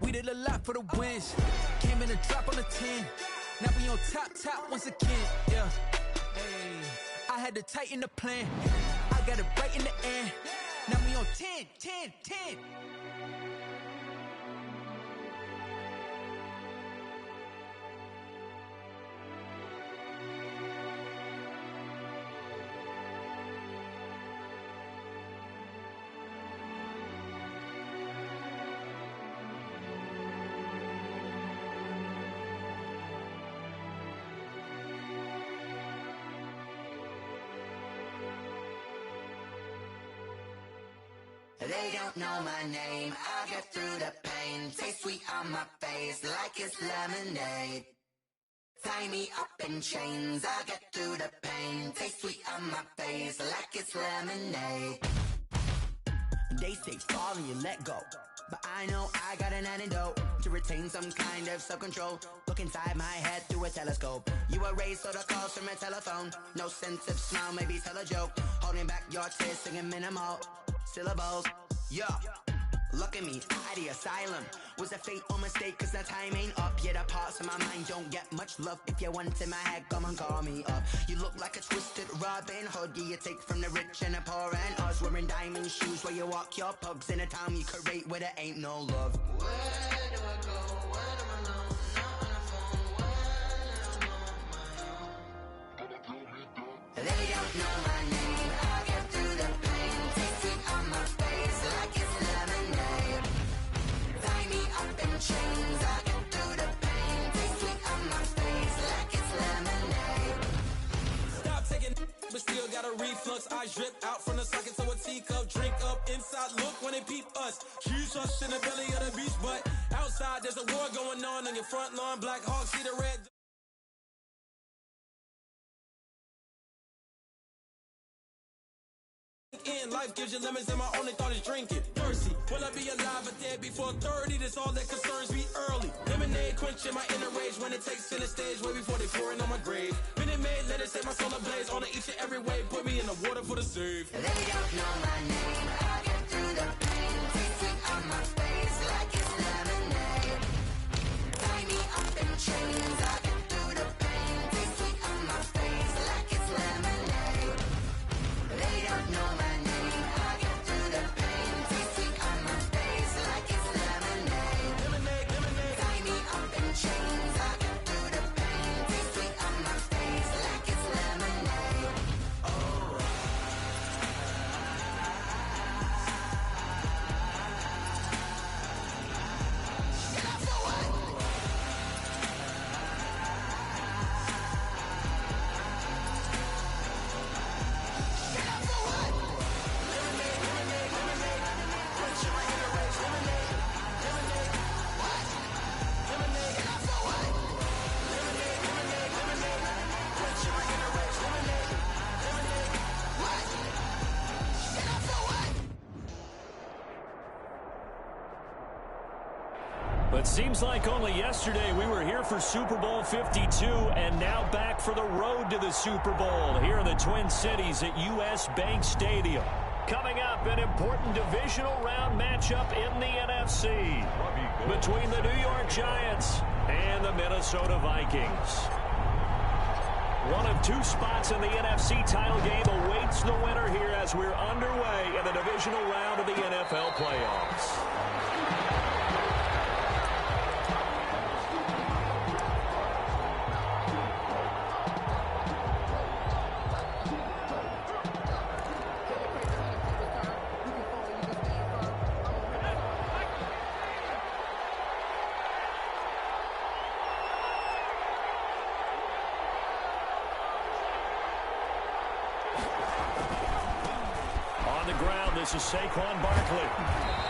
We did a lot for the wins. Came in a drop on the 10. Now we on top once again. Yeah. Hey. I had to tighten the plan. I got it right in the end. Now we on 10. They don't know my name, I'll get through the pain. Taste sweet on my face like it's lemonade. Tie me up in chains, I'll get through the pain. Taste sweet on my face like it's lemonade. They say fall and you let go, but I know I got an antidote to retain some kind of self-control. Look inside my head through a telescope. You erase all the calls from a telephone. No sense of smile, maybe tell a joke. Holding back your tears, singing minimal syllables. Yeah, look at me, at the asylum. Was a fate or mistake, cause the time ain't up. Yet the parts of my mind don't get much love. If you want in my head, come and call me up. You look like a twisted Robin Hood. Yeah, you take from the rich and the poor and us. Wearing diamond shoes where you walk your pugs. In a town you create where there ain't no love. Where do I go? Where do I know? Not on the phone when I'm on my own. They don't know my name, I'll get through the pain. Taste it on my face like it's lemonade. Tie me up in chains, I'll get through the pain. Taste it on my face like it's lemonade. Stop taking but still got a reflux. Eyes drip out from the socket to a teacup. Drink up inside, look when they peep us. Huge us in the belly of the beach, but outside there's a war going on your front lawn. Black Hawk, see the red. In life gives you lemons and my only thought is drinking. Thirsty, will I be alive or dead before 30? That's all that concerns me early. Lemonade quenching my inner rage when it takes center stage way before they pour it on my grave. Minute Maid, let it set my soul ablaze on each and every way. Put me in the water for the save. They don't know my name, I'll get through the pain. Taste it on my face like it's lemonade. Tie me up in chains, I'll get through the pain. Taste it on my face like it's lemonade. They don't know my name, I'll get through the pain. Taste it on my face like it's lemonade. Tie me up in chains, I'll get through the pain. Taste it on my face like it's lemonade. But seems like only yesterday we were here for Super Bowl 52 and now back for the road to the Super Bowl here in the Twin Cities at US Bank Stadium. Coming up, an important divisional round matchup in the NFC between the New York Giants and the Minnesota Vikings. One of two spots in the NFC title game awaits the winner here as we're underway in the divisional round of the NFL playoffs. This is Saquon Barkley,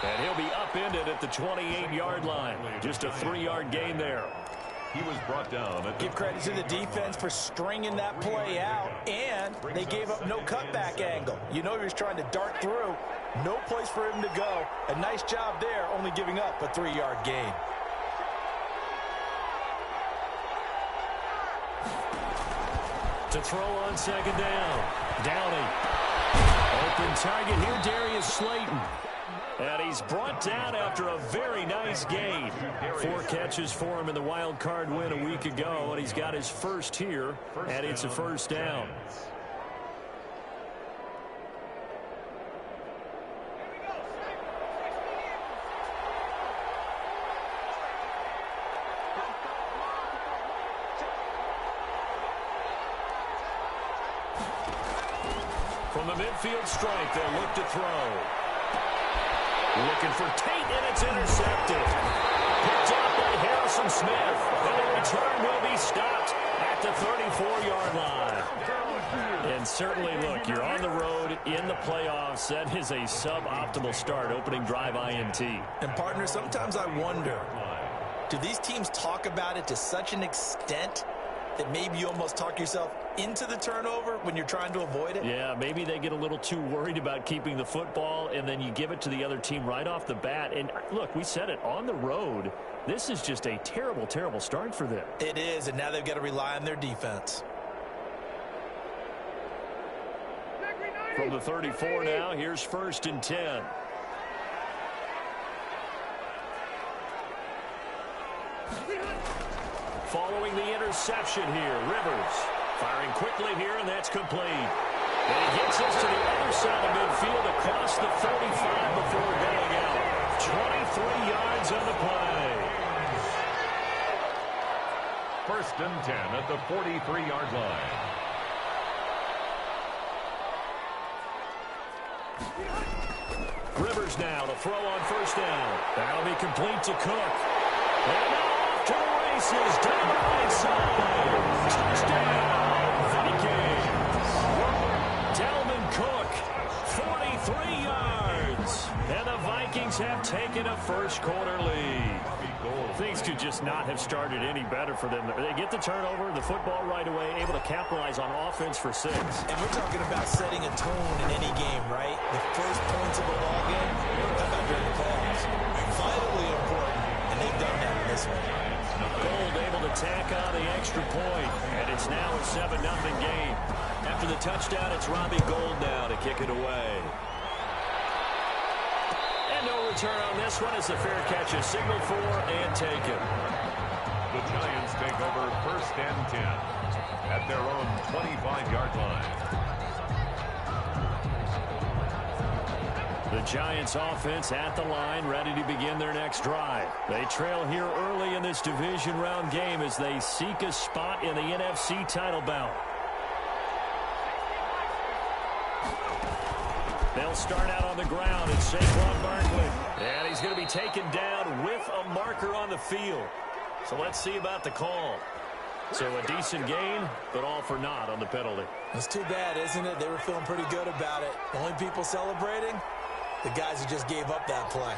and he'll be upended at the 28-yard line. Just a 3-yard gain there. He was brought down. Give credit to the defense for stringing that play out, and they gave up no cutback angle. You know he was trying to dart through. No place for him to go. A nice job there, only giving up a 3-yard gain. To throw on second down. Downey. Open target here, Darius Slayton. And he's brought down after a very nice gain. 4 catches for him in the wild card win a week ago, and he's got his first here, and it's a first down. From the midfield strike, they'll look to throw. Looking for Tate, and it's intercepted. Picked up by Harrison Smith. And the return will be stopped at the 34-yard line. And certainly, look, you're on the road in the playoffs. That is a suboptimal start, opening drive INT. And, partner, sometimes I wonder, do these teams talk about it to such an extent that maybe you almost talk yourself into the turnover when you're trying to avoid it? Yeah, maybe they get a little too worried about keeping the football, and then you give it to the other team right off the bat. And, look, we said it, on the road, this is just a terrible, terrible start for them. It is, and now they've got to rely on their defense. From the 34 now, here's 1st and 10. Following the interception here, Rivers firing quickly here, and that's complete. And he gets us to the other side of midfield across the 45 before going out. 23 yards on the play. 1st and 10 at the 43-yard line. Rivers now to throw on 1st down. That'll be complete to Cook. And now off to the races, down the right side. Touchdown, Vikings. Dalvin Cook, 43 yards. And the Vikings have taken a first-quarter lead. Things could just not have started any better for them. They get the turnover, the football right away, able to capitalize on offense for 6. And we're talking about setting a tone in any game, right? The first points of a ball game, how about during the playoffs? Vitally important, and they've done that in this one. Gold able to tack on the extra point, and it's now a 7-0 game. After the touchdown, it's Robbie Gould now to kick it away. And no return on this one as the fair catch is signaled for and taken. The Giants take over 1st and 10 at their own 25-yard line. The Giants offense at the line, ready to begin their next drive. They trail here early in this division round game as they seek a spot in the NFC title bout. They'll start out on the ground. It's Saquon Barkley. And he's going to be taken down with a marker on the field. So let's see about the call. So a decent gain, but all for naught on the penalty. It's too bad, isn't it? They were feeling pretty good about it. The only people celebrating, the guys who just gave up that play.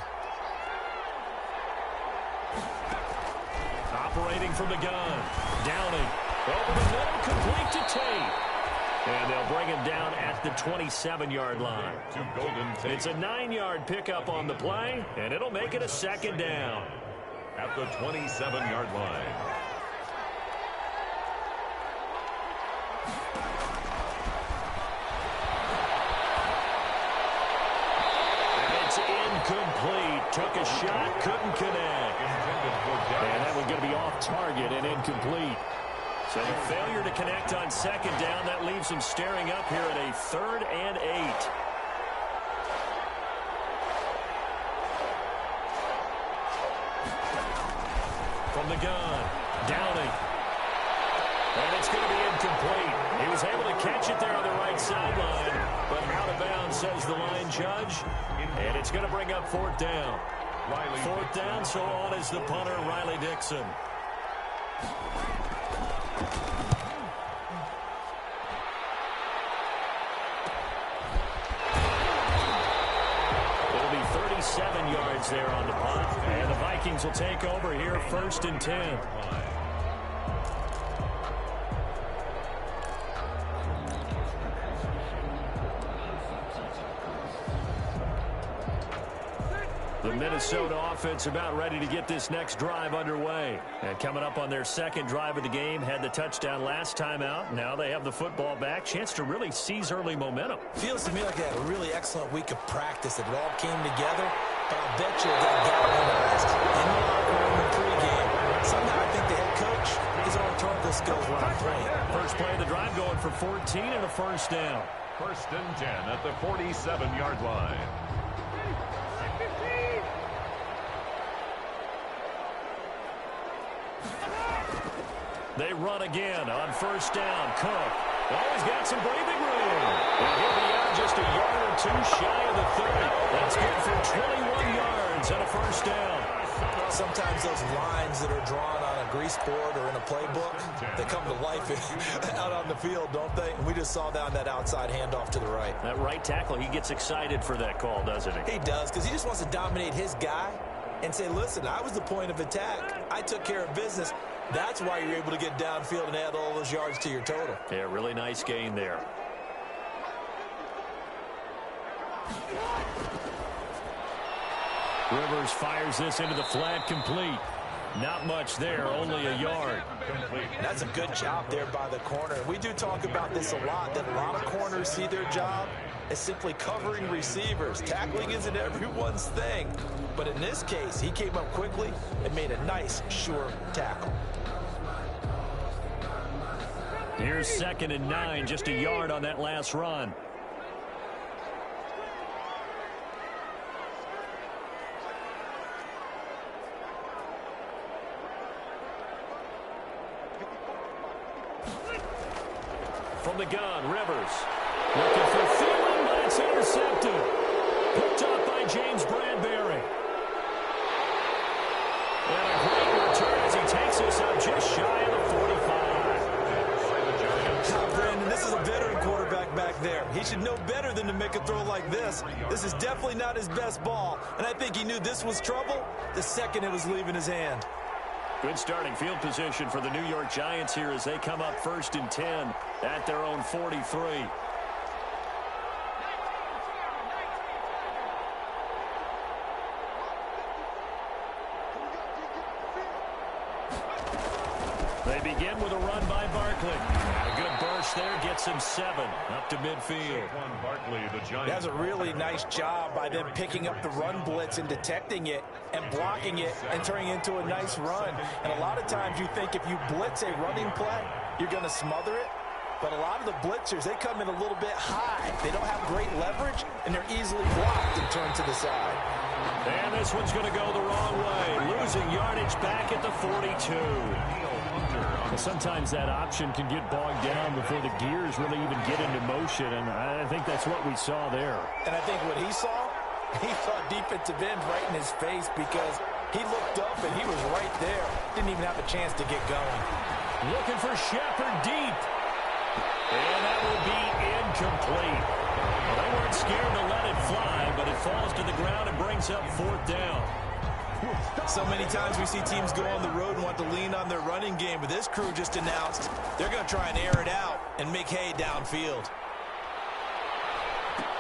Operating from the gun. Downing. Over the middle, complete to Tate. And they'll bring him down at the 27-yard line. It's a 9-yard pickup on the play, and it'll make it a 2nd down. At the 27-yard line. And it's incomplete. Took a shot, couldn't connect. And that one's going to be off target and incomplete. So the failure to connect on 2nd down, that leaves him staring up here at a 3rd and 8. From the gun, Downing. And it's going to be incomplete. He was able to catch it there on the right sideline, but out of bounds, says the line judge. And it's going to bring up 4th down. 4th down, so on is the punter, Riley Dixon. It'll be 37 yards there on the punt. And the Vikings will take over here, 1st and 10. The Minnesota offense about ready to get this next drive underway. And coming up on their second drive of the game, had the touchdown last time out. Now they have the football back. Chance to really seize early momentum. Feels to me like they had a really excellent week of practice. It all came together. But I'll bet you it got galvanized in the locker room in pregame. Somehow I think the head coach is on rhetorical skills when I'm playing. First play of the drive going for 14 and a first down. First and 10 at the 47-yard line. They run again on first down. Cook. Always got some breathing room. And he'll be out just a yard or two shy of the 30. That's good for 21 yards and a first down. Sometimes those lines that are drawn on a grease board or in a playbook, they come to life out on the field, don't they? And we just saw that on that outside handoff to the right. That right tackle, he gets excited for that call, doesn't he? He does, because he just wants to dominate his guy and say, listen, I was the point of attack. I took care of business. That's why you're able to get downfield and add all those yards to your total. Yeah, really nice gain there. Rivers fires this into the flat, complete. Not much there, only a yard. That's a good job there by the corner. We do talk about this a lot, that a lot of corners see their job as simply covering receivers. Tackling isn't everyone's thing. But in this case, he came up quickly and made a nice, sure tackle. Here's 2nd and 9, just a yard on that last run. From the gun, Rivers. Looking for Thielen, but it's intercepted. Picked up by James Bradbury. And a great return as he takes us up just shy of the 45. Now, Brandon, this is a veteran quarterback back there. He should know better than to make a throw like this. This is definitely not his best ball. And I think he knew this was trouble the second it was leaving his hand. Good starting field position for the New York Giants here as they come up 1st and 10 at their own 43. They begin with a run by Barkley. A good burst there gets him 7 up to midfield. That's a really nice job by them picking up the run blitz and detecting it and blocking it and turning it into a nice run. And a lot of times you think if you blitz a running play, you're going to smother it. But a lot of the blitzers, they come in a little bit high. They don't have great leverage, and they're easily blocked and turned to the side. And this one's going to go the wrong way. Losing yardage back at the 42. Sometimes that option can get bogged down before the gears really even get into motion, and I think that's what we saw there. And I think what he saw defensive end right in his face because he looked up and he was right there. Didn't even have a chance to get going. Looking for Shepard deep. And that will be incomplete. Well, they weren't scared to let it fly, but it falls to the ground and brings up 4th down. So many times we see teams go on the road and want to lean on their running game, but this crew just announced they're going to try and air it out and make hay downfield.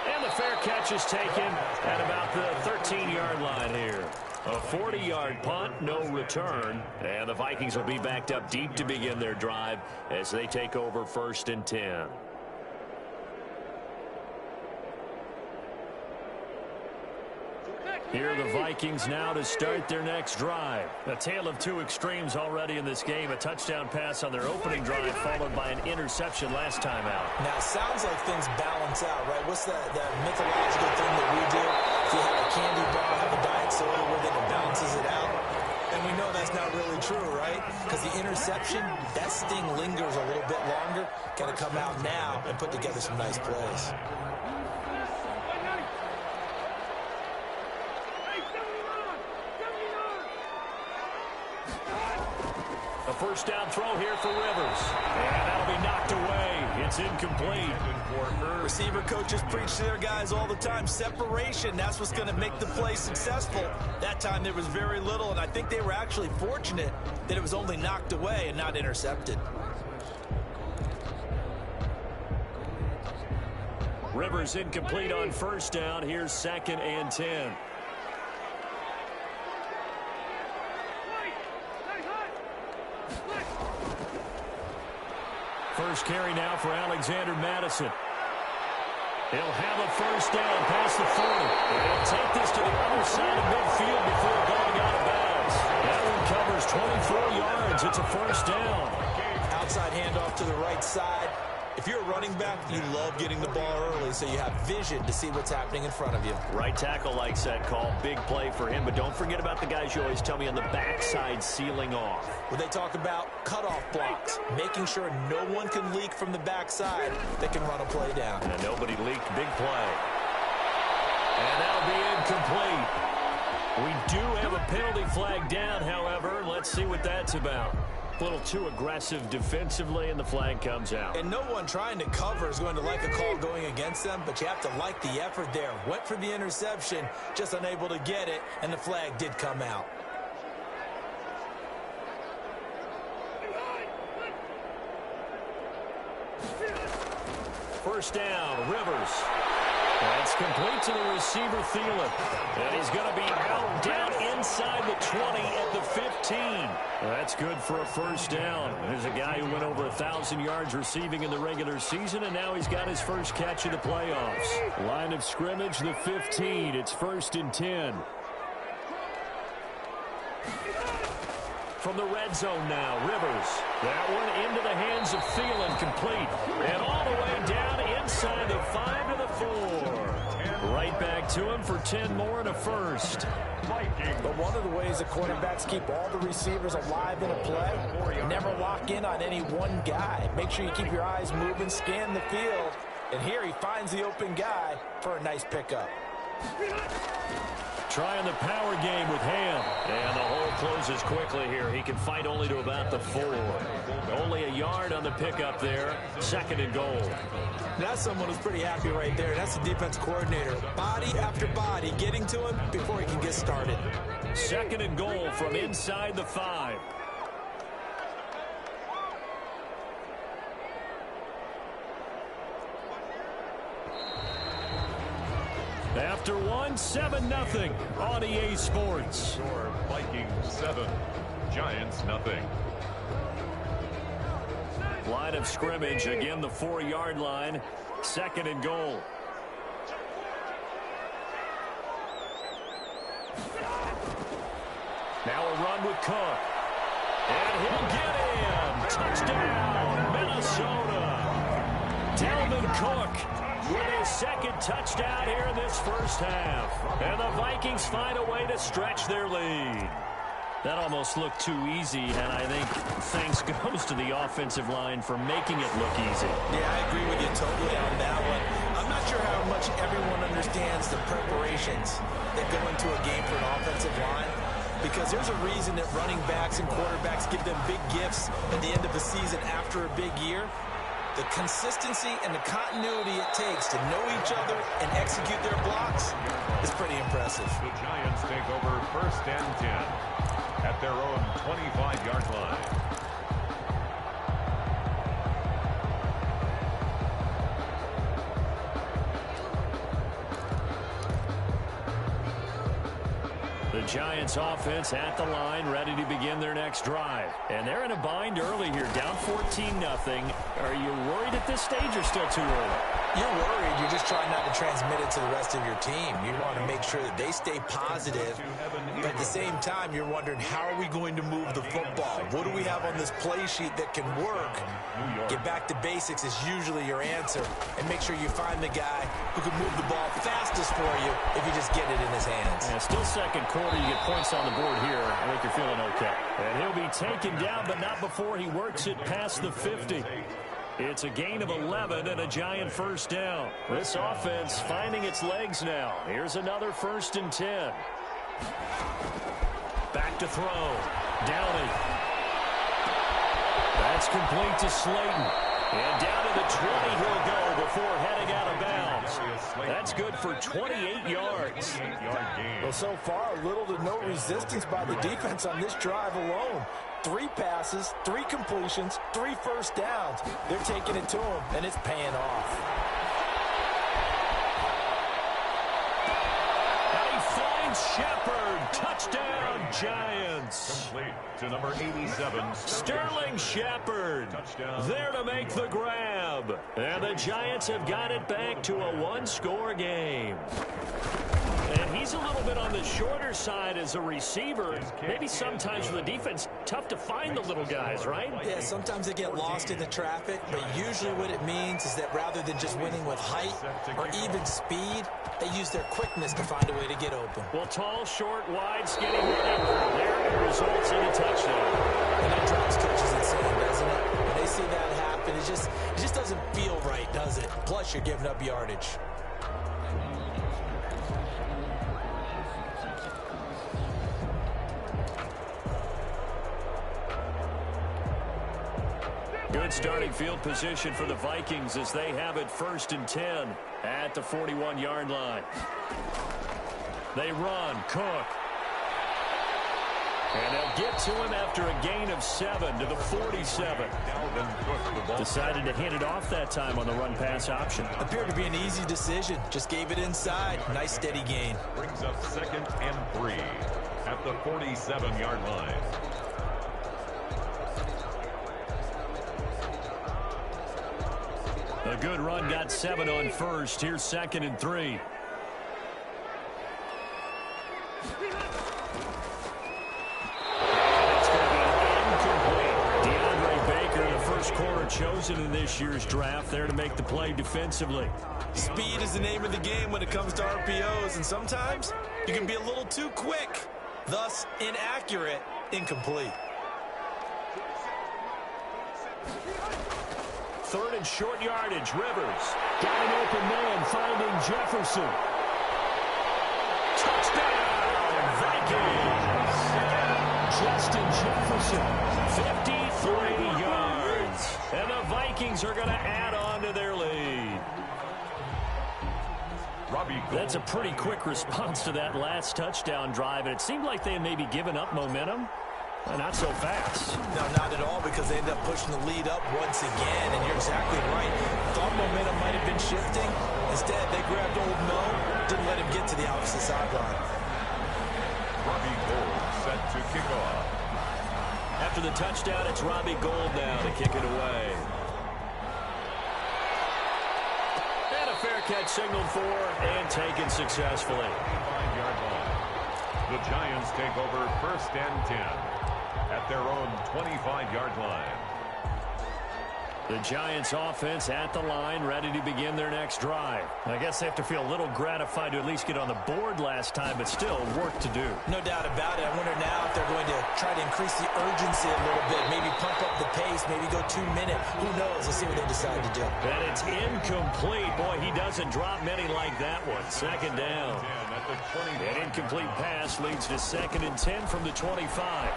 And the fair catch is taken at about the 13-yard line here. A 40-yard punt, no return, and the Vikings will be backed up deep to begin their drive as they take over 1st and 10. Here are the Vikings now to start their next drive. A tale of two extremes already in this game. A touchdown pass on their opening drive followed by an interception last time out. Now, it sounds like things balance out, right? What's that mythological thing that we do? If you have a candy bar, have a diet soda with it, it balances it out. And we know that's not really true, right? Because the interception, that sting lingers a little bit longer. Got to come out now and put together some nice plays. A first down throw here for Rivers. And that'll be knocked away. It's incomplete. Receiver coaches preach to their guys all the time. Separation, that's what's going to make the play successful. That time there was very little, and I think they were actually fortunate that it was only knocked away and not intercepted. Rivers incomplete on first down. Here's 2nd and 10. first carry now for Alexander Madison. He'll have a first down past the 40. He'll take this to the other side of midfield before going out of bounds. That one covers 24 yards. It's a first down. Outside handoff to the right side. If you're a running back, you love getting the ball early so you have vision to see what's happening in front of you. Right tackle likes that call. Big play for him, but don't forget about the guys you always tell me on the backside sealing off. When they talk about cutoff blocks, making sure no one can leak from the backside that can run a play down. And nobody leaked. Big play. And that'll be incomplete. We do have a penalty flag down, however. Let's see what that's about. A little too aggressive defensively, and the flag comes out. And no one trying to cover is going to like a call going against them, but you have to like the effort there. Went for the interception, just unable to get it, and the flag did come out. First down, Rivers. That's complete to the receiver, Thielen. And he's going to be out down inside the 20 at the 15. That's good for a first down. There's a guy who went over 1,000 yards receiving in the regular season, and now he's got his first catch in the playoffs. Line of scrimmage, the 15. It's 1st and 10. From the red zone now, Rivers. That one into the hands of Thielen, complete. And all the way down inside the 5 to the 4. Right back to him for 10 more and a first. But one of the ways the quarterbacks keep all the receivers alive in a play, never lock in on any one guy. Make sure you keep your eyes moving, scan the field. And here he finds the open guy for a nice pickup. Trying the power game with Ham. And the hole closes quickly here. He can fight only to about the 4. Only a yard on the pickup there. 2nd and goal. That's someone who's pretty happy right there. That's the defense coordinator. Body after body getting to him before he can get started. 2nd and goal from inside the 5. After one, 7-0 on EA Sports. Score Vikings 7, Giants nothing. Line of scrimmage, again the 4-yard line. 2nd and goal. Now a run with Cook. And he'll get him. Touchdown, Minnesota. Dalvin Cook with his 2nd touchdown here in this first half. And the Vikings find a way to stretch their lead. That almost looked too easy, and I think thanks goes to the offensive line for making it look easy. Yeah, I agree with you totally on that one. I'm not sure how much everyone understands the preparations that go into a game for an offensive line, because there's a reason that running backs and quarterbacks give them big gifts at the end of the season after a big year. The consistency and the continuity it takes to know each other and execute their blocks is pretty impressive. The Giants take over 1st and 10 at their own 25-yard line. The Giants offense at the line, ready to begin their next drive. And they're in a bind early here, down 14-0. Are you worried at this stage or still too early? You're worried. You're just trying not to transmit it to the rest of your team. You want to make sure that they stay positive. But at the same time, you're wondering, how are we going to move the football? What do we have on this play sheet that can work? Get back to basics is usually your answer. And make sure you find the guy who can move the ball fastest for you if you just get it in his hands. Yeah, still 2nd quarter. You get points on the board here. I think you're feeling okay. And he'll be taken down, but not before he works it past the 50. It's a gain of 11 and a Giant first down. This offense finding its legs now. Here's another 1st and 10. Back to throw. Downey. That's complete to Slayton. And down to the 20 he'll go before heading out of bounds. That's good for 28 yards. Well, so far, little to no resistance by the defense on this drive alone. 3 passes, 3 completions, 3 first downs. They're taking it to him, and it's paying off. And he finds Shepard. Touchdown, Giants. yards. Complete to number 87. Sterling Shepard there to make the grab. And the Giants have got it back to a one-score game. And he's a little bit on the shorter side as a receiver. Maybe sometimes for the defense, tough to find the little guys, right? Yeah, sometimes they get lost in the traffic, but usually what it means is that rather than just winning with height or even speed, they use their quickness to find a way to get open. Well, tall, short, wide, skinny, whatever. There it results in a touchdown. And that drops catches insane, doesn't it? When they see that happen, it just doesn't feel right, does it? Plus, you're giving up yardage. Good starting field position for the Vikings as they have it 1st and 10 at the 41-yard line. They run. Cook. And they'll get to him after a gain of 7 to the 47. Decided to hand it off that time on the run-pass option. Appeared to be an easy decision. Just gave it inside. Nice steady gain. Brings up 2nd and 3 at the 47-yard line. A good run got 7 on 1st. Here's 2nd and 3. It's going to be incomplete. DeAndre Baker, the first corner chosen in this year's draft, there to make the play defensively. Speed is the name of the game when it comes to RPOs, and sometimes you can be a little too quick, thus inaccurate, incomplete. 3rd and short yardage. Rivers got an open man, finding Jefferson. Touchdown, Vikings! Justin Jefferson, 53 yards. And the Vikings are going to add on to their lead. That's a pretty quick response to that last touchdown drive, and it seemed like they had maybe given up momentum. Not so fast. No, not at all, because they ended up pushing the lead up once again, and you're exactly right. Thought momentum might have been shifting. Instead, they grabbed old Mo, didn't let him get to the opposite sideline. Robbie Gould set to kick off. After the touchdown, it's Robbie Gould now to kick it away. And a fair catch signaled for and taken successfully. 5-yard line. The Giants take over 1st and 10 at their own 25-yard line. The Giants offense at the line, ready to begin their next drive. I guess they have to feel a little gratified to at least get on the board last time, but still work to do. No doubt about it. I wonder now if they're going to try to increase the urgency a little bit, maybe pump up the pace, maybe go 2-minute. Who knows? Let's see what they decide to do. And it's incomplete. Boy, he doesn't drop many like that one. 2nd down. An incomplete pass leads to 2nd and 10 from the 25.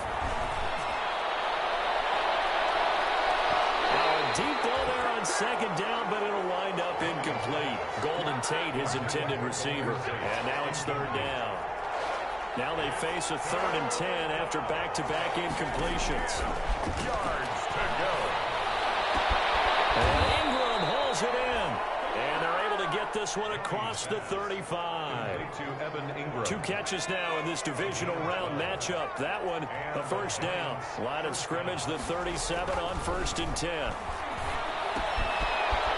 Deep ball there on 2nd down, but it'll wind up incomplete. Golden Tate, his intended receiver. And now it's 3rd down. Now they face a 3rd and 10 after back-to-back incompletions. Yards to go. And Ingram hauls it in. And they're able to get this one across the 35. To Evan Ingram. 2 catches now in this divisional round matchup. That one, a 1st down. Line of scrimmage, the 37 on 1st and 10.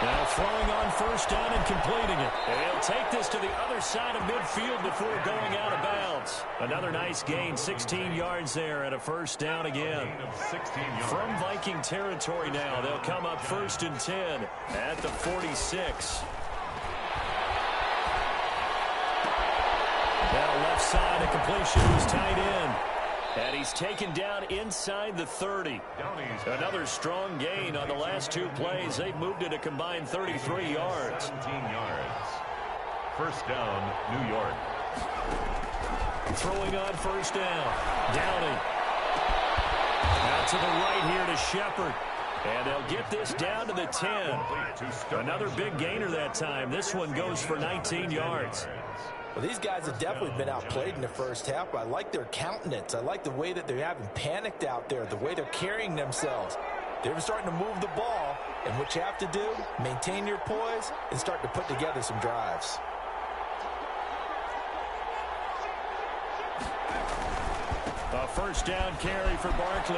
Now throwing on 1st down and completing it. And he'll take this to the other side of midfield before going out of bounds. Another nice gain, 16 yards there and a 1st down again. From Viking territory now, they'll come up 1st and 10 at the 46. Now left side, a completion was tight end. And he's taken down inside the 30. Another strong gain on the last 2 plays. They've moved it a combined 33 yards. 17 yards. 1st down, New York. Throwing on 1st down. Downing. Out to the right here to Shepard. And they'll get this down to the 10. Another big gainer that time. This one goes for 19 yards. Well, these guys have definitely been outplayed in the first half, but I like their countenance. I like the way that they haven't panicked out there, the way they're carrying themselves. They're starting to move the ball, and what you have to do, maintain your poise and start to put together some drives. A first down carry for Barkley.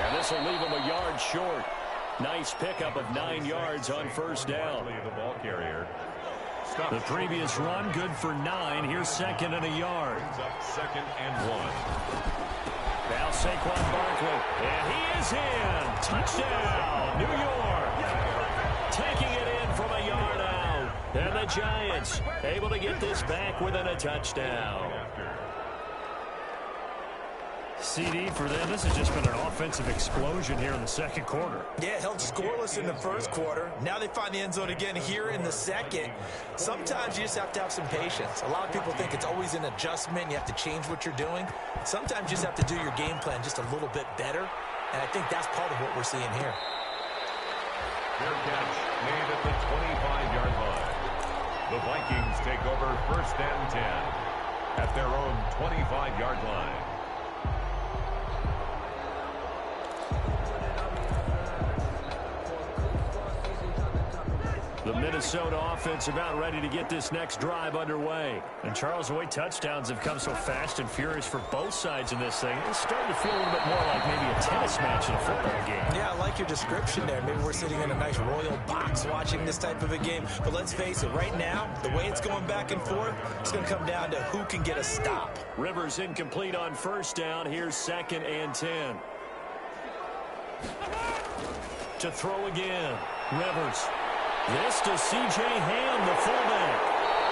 And this will leave him a yard short. Nice pickup of 9 yards on first down. The ball carrier. The previous run, good for 9. Here's second and a yard. Second and 1. Now Saquon Barkley. And he is in. Touchdown, New York. Taking it in from a yard out. And the Giants able to get this back within a touchdown. CD for them, this has just been an offensive explosion here in the second quarter. Yeah, held scoreless in the first quarter. Now they find the end zone again here in the second. Sometimes you just have to have some patience. A lot of people think it's always an adjustment. You have to change what you're doing. Sometimes you just have to do your game plan just a little bit better. And I think that's part of what we're seeing here. Fair catch made at the 25-yard line. The Vikings take over first and 10 at their own 25-yard line. The Minnesota offense about ready to get this next drive underway. And Charles, the way touchdowns have come so fast and furious for both sides in this thing, it's starting to feel a little bit more like maybe a tennis match in a football game. Yeah, I like your description there. Maybe we're sitting in a nice royal box watching this type of a game. But let's face it, right now, the way it's going back and forth, it's going to come down to who can get a stop. Rivers incomplete on first down. Here's second and 10. To throw again. Rivers. This to C.J. Ham, the fullback.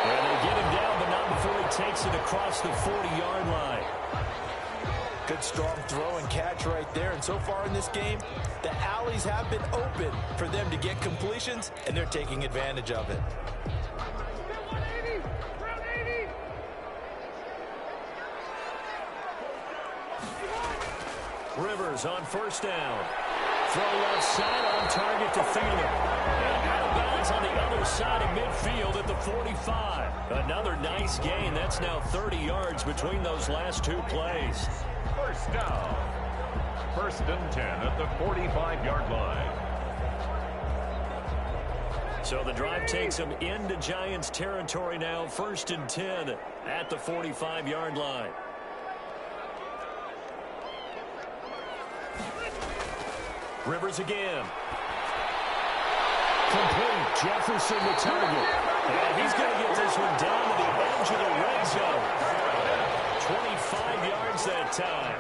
And they get him down, but not before he takes it across the 40-yard line. Good strong throw and catch right there. And so far in this game, the alleys have been open for them to get completions, and they're taking advantage of it. Rivers on first down. Throw left side on target to Thielen. And out of bounds on the other side of midfield at the 45. Another nice gain. That's now 30 yards between those last two plays. First down. First and 10 at the 45-yard line. So the drive takes them into Giants territory now. First and 10 at the 45-yard line. Rivers again. Complete. Jefferson the target. And he's going to get this one down to the edge of the red zone. 25 yards that time.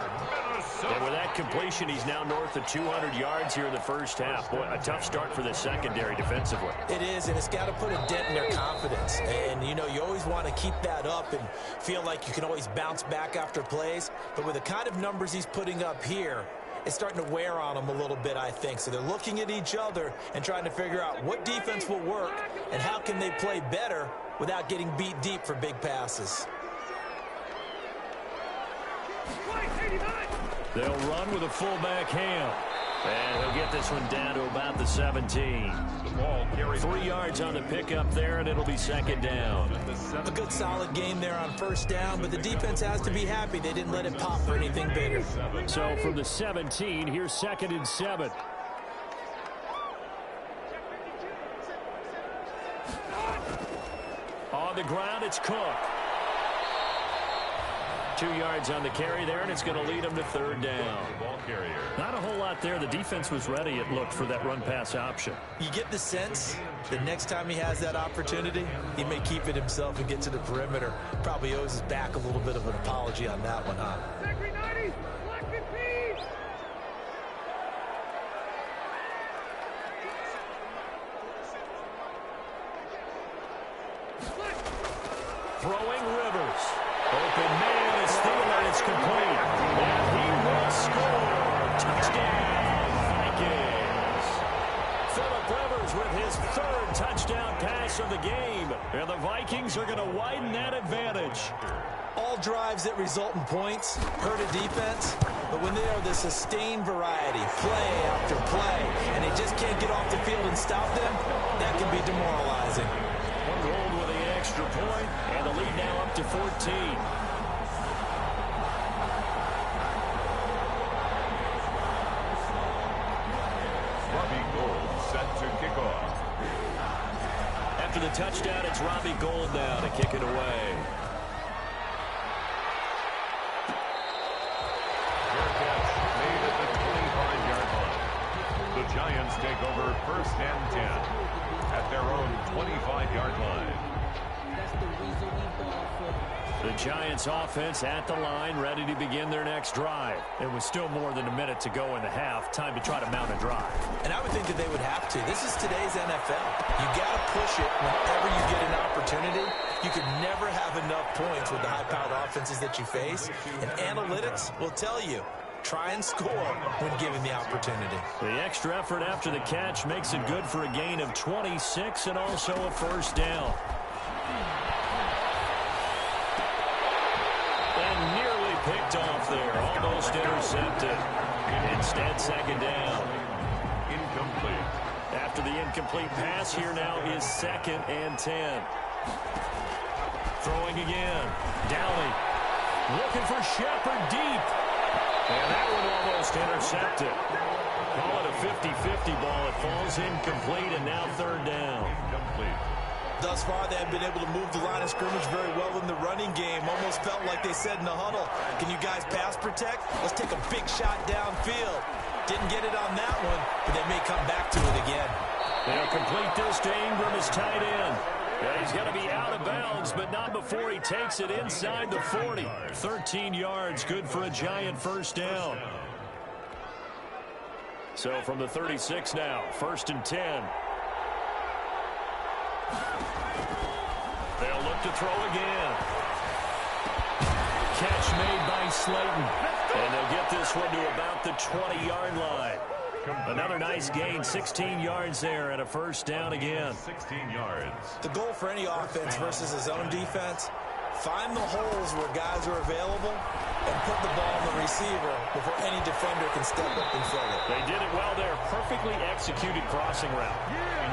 And with that completion, he's now north of 200 yards here in the first half. Boy, a tough start for the secondary defensively. It is, and it's got to put a dent in their confidence. And, you know, you always want to keep that up and feel like you can always bounce back after plays. But with the kind of numbers he's putting up here, it's starting to wear on them a little bit, I think. So they're looking at each other and trying to figure out what defense will work and how can they play better without getting beat deep for big passes. They'll run with a fullback Ham. And he'll get this one down to about the 17. The ball carries 3 yards on the pickup there, and it'll be second down. A good solid game there on first down, but the defense has to be happy they didn't let it pop for anything bigger. So from the 17, here's second and 7. On the ground, it's Cook. 2 yards on the carry there, and it's going to lead him to third down. Not a whole lot there. The defense was ready, it looked, for that run-pass option. You get the sense that next time he has that opportunity, he may keep it himself and get to the perimeter. Probably owes his back a little bit of an apology on that one, huh? Throwing Rivers. Open man is Thielen. It's complete. And he will score. Touchdown, Vikings. Phillip Rivers with his third touchdown pass of the game. And the Vikings are going to widen that advantage. All drives that result in points hurt a defense, but when they are the sustained variety, play after play, and they just can't get off the field and stop them, that can be demoralizing. Rolled with the extra point, and the lead now up to 14. Robbie Gould set to kick off. After the touchdown, it's Robbie Gould now to kick it away. over first and 10 at their own 25-yard line. The Giants offense at the line, ready to begin their next drive. It was still more than a minute to go in the half. Time to try to mount a drive. And I would think that they would have to. This is today's NFL. You got to push it whenever you get an opportunity. You could never have enough points with the high-powered offenses that you face. And analytics will tell you, try and score when given the opportunity. The extra effort after the catch makes it good for a gain of 26 and also a first down. And nearly picked off there. Almost intercepted. Instead, second down. Incomplete. After the incomplete pass, here now is 2nd and 10. Throwing again. Downey looking for Shepard deep. And that one almost intercepted. Call it a 50-50 ball. It falls incomplete, and now third down. Incomplete. Thus far, they have been able to move the line of scrimmage very well in the running game. Almost felt like they said in the huddle, can you guys pass protect? Let's take a big shot downfield. Didn't get it on that one, but they may come back to it again. They'll complete this to Ingram as tight end. Yeah, he's going to be out of bounds, but not before he takes it inside the 40. 13 yards, good for a Giant first down. So from the 36 now, 1st and 10. They'll look to throw again. Catch made by Slayton. And they'll get this one to about the 20-yard line. Another nice gain, 16 yards there, and a first down again. 16 yards. The goal for any offense versus a zone defense, find the holes where guys are available and put the ball on the receiver before any defender can step up and fill it. They did it well there. Perfectly executed crossing route.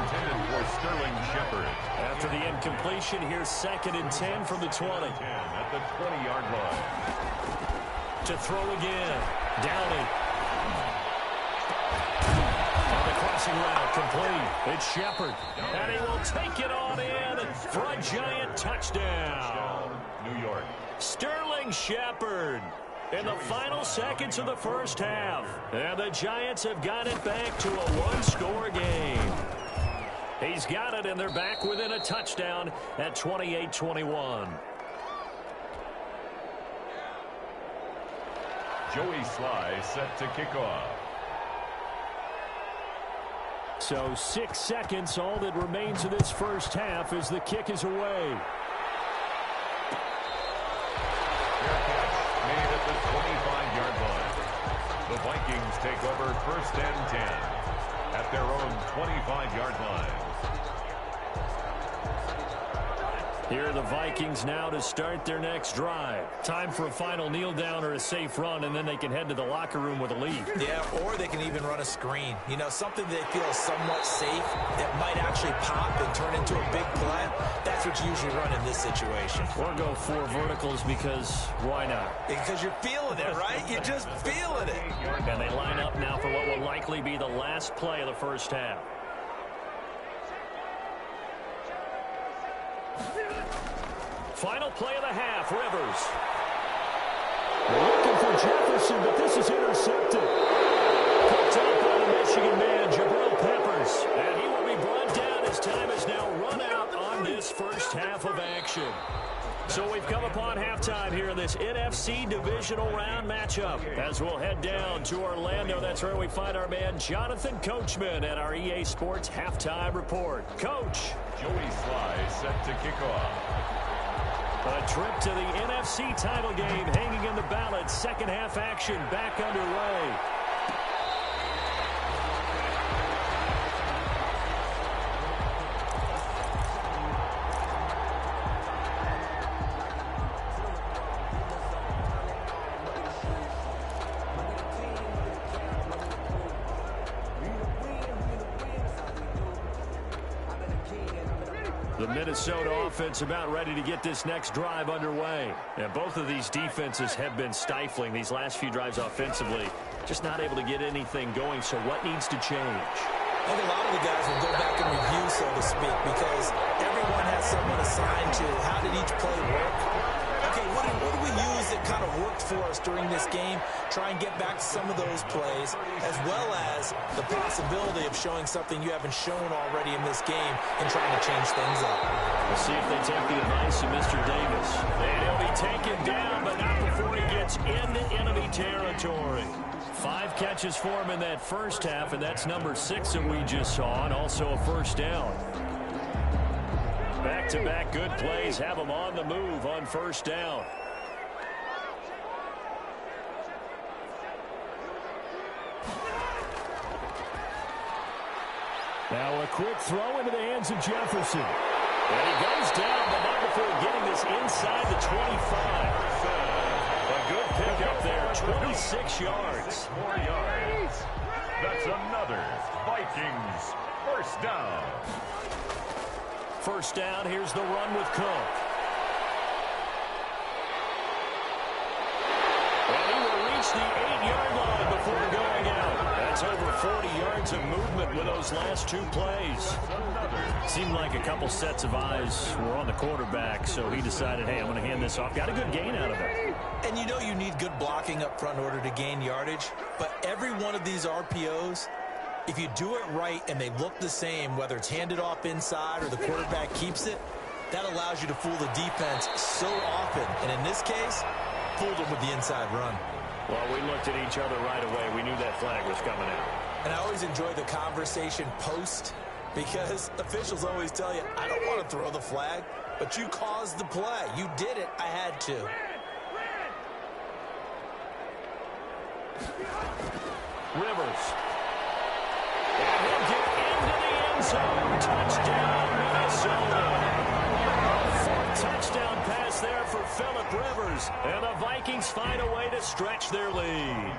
Intended for Sterling Shepard. After the incompletion, here's 2nd and 10 from the 20. 10 at the 20-yard line. To throw again. Downey. On the crossing route, complete. It's Shepard. And he will take it on in for a Giant touchdown. New York. Sterling Shepard in the final seconds of the first half. And the Giants have got it back to a one-score game. He's got it, and they're back within a touchdown at 28-21. Joey Sly set to kick off. So 6 seconds, all that remains of this first half as the kick is away. Fair catch made at the 25-yard line. The Vikings take over 1st and 10 at their own 25-yard line. Here are the Vikings now to start their next drive. Time for a final kneel down or a safe run, and then they can head to the locker room with a lead. Yeah, or they can even run a screen. You know, something they feel is somewhat safe that might actually pop and turn into a big play. That's what you usually run in this situation. Or go 4 verticals because why not? Because you're feeling it, right? You're just feeling it. And they line up now for what will likely be the last play of the first half. Final play of the half, Rivers. Looking for Jefferson, but this is intercepted. Picked up by the Michigan man, Jabril Peppers. And he will be brought down as time is now run out on this first half of action. So we've come upon halftime here in this NFC divisional round matchup. As we'll head down to Orlando, that's where we find our man Jonathan Coachman at our EA Sports Halftime Report. Coach. Joey Sly set to kick off. A trip to the NFC title game hanging in the balance. Second half action back underway. The Minnesota offense about ready to get this next drive underway. And both of these defenses have been stifling these last few drives offensively. Just not able to get anything going, so what needs to change? I think a lot of the guys will go back and review, so to speak, because everyone has someone assigned to how did each play work. Okay, what do we use that kind of worked for us during this game. Try and get back to some of those plays, as well as the possibility of showing something you haven't shown already in this game and trying to change things up. We'll see if they take the advice of Mr. Davis. And he'll be taken down, but not before he gets into enemy territory. 5 catches for him in that first half, and that's number 6 that we just saw, and also a first down. Back-to-back good plays have him on the move on first down. Now a quick throw into the hands of Jefferson. And he goes down, but not before getting this inside the 25. A good pickup there, 26 yards. 4 yards. That's another Vikings first down. First down, here's the run with Cook. And he will reach the 8-yard line before going out. That's over 40 yards of movement with those last 2 plays. Seemed like a couple sets of eyes were on the quarterback, so he decided, hey, I'm going to hand this off. Got a good gain out of it. And you know you need good blocking up front in order to gain yardage, but every one of these RPOs, if you do it right and they look the same, whether it's handed off inside or the quarterback keeps it, that allows you to fool the defense so often. And in this case, fooled them with the inside run. Well, we looked at each other right away. We knew that flag was coming out. And I always enjoy the conversation post, because officials always tell you, I don't want to throw the flag, but you caused the play. You did it. I had to. Rivers. And he'll get into the end zone. Touchdown, Minnesota. Touchdown pass there for Phillip Rivers. And the Vikings find a way to stretch their lead.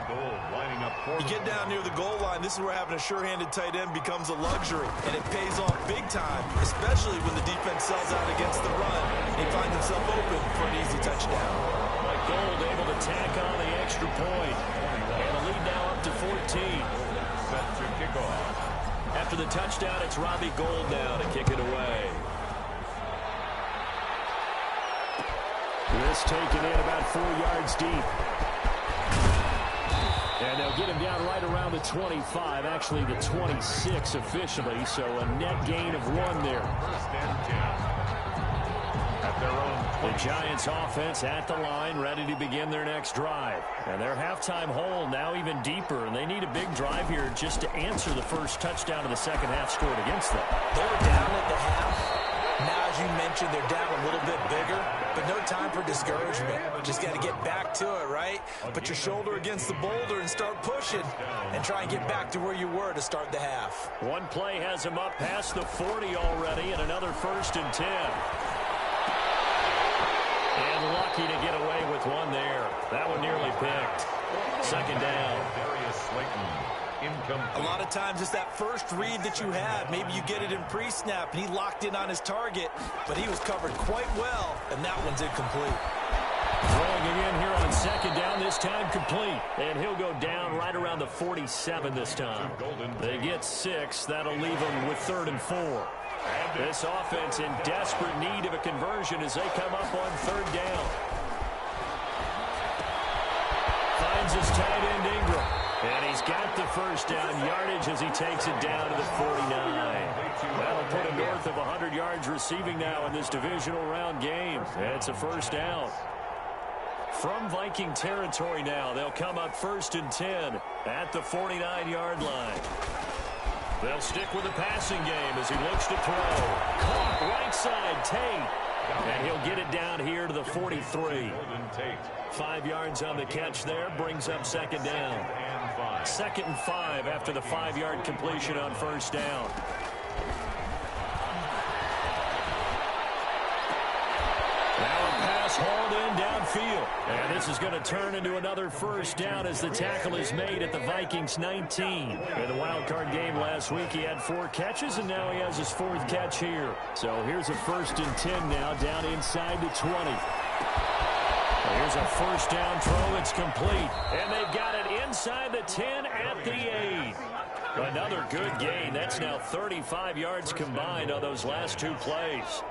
Lining up you get down near the goal line, this is where having a sure-handed tight end becomes a luxury. And it pays off big time, especially when the defense sells out against the run. He finds himself open for an easy touchdown. Mike Gold able to tack on the extra point. And the lead now up to 14. Set to kick off. After the touchdown, it's Robbie Gould now to kick it away. This taken in about 4 yards deep. And they'll get him down right around the 25, actually the 26 officially, so a net gain of 1 there. First and 10. At their own The Giants offense at the line, ready to begin their next drive. And their halftime hole now even deeper, and they need a big drive here just to answer the first touchdown of the second half scored against them. They were down at the half. Now, as you mentioned, they're down a little bit bigger, but no time for discouragement. Just got to get back to it, right? Put your shoulder against the boulder and start pushing and try and get back to where you were to start the half. One play has him up past the 40 already, and another first and 10. And lucky to get away with one there. That one nearly picked. Second down. Darius Slayton. Incomplete. A lot of times it's that first read that you have. Maybe you get it in pre-snap, and he locked in on his target, but he was covered quite well, and that one's incomplete. Throwing again here on second down, this time complete. And he'll go down right around the 47 this time. They get 6. That'll leave them with 3rd and 4. This offense in desperate need of a conversion as they come up on 3rd down. Finds his tight end Ingram. And he's got the first down yardage as he takes it down to the 49. That'll put him north of 100 yards receiving now in this divisional round game. It's a first down. From Viking territory now, they'll come up 1st and 10 at the 49-yard line. They'll stick with the passing game as he looks to throw. Caught right side, Tate. And he'll get it down here to the 43. 5 yards on the catch there, brings up second down. 2nd and 5 after the 5-yard completion on first down. Now a pass hauled in downfield. And this is going to turn into another first down as the tackle is made at the Vikings 19. In the wild card game last week, he had 4 catches, and now he has his 4th catch here. So here's a 1st and 10 now down inside the 20. Here's a first down throw. It's complete. And they've got it inside the 10 at the 8. Another good gain. That's now 35 yards combined on those last 2 plays.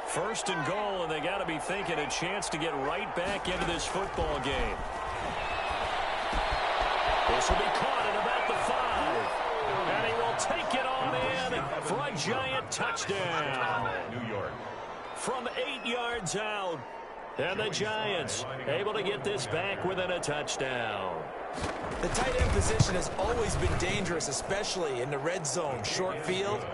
First and goal, and they got to be thinking a chance to get right back into this football game. This will be caught at about the 5. And he will take it on in for a giant touchdown. New York. From 8 yards out. And the Giants able to get this back within a touchdown. The tight end position has always been dangerous, especially in the red zone, short field.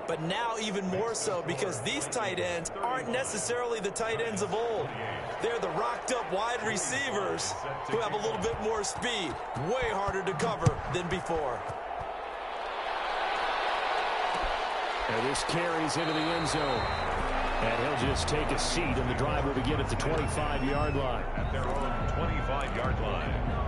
But now even more so because these tight ends aren't necessarily the tight ends of old. They're the rocked-up wide receivers who have a little bit more speed. Way harder to cover than before. And this carries into the end zone. And he'll just take a seat, and the drive will begin at the 25-yard line. At their own 25-yard line.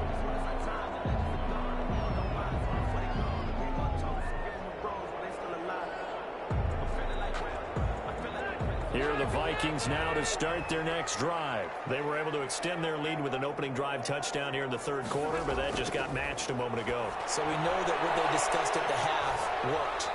Here are the Vikings now to start their next drive. They were able to extend their lead with an opening drive touchdown here in the third quarter, but that just got matched a moment ago. So we know that what they discussed at the half worked.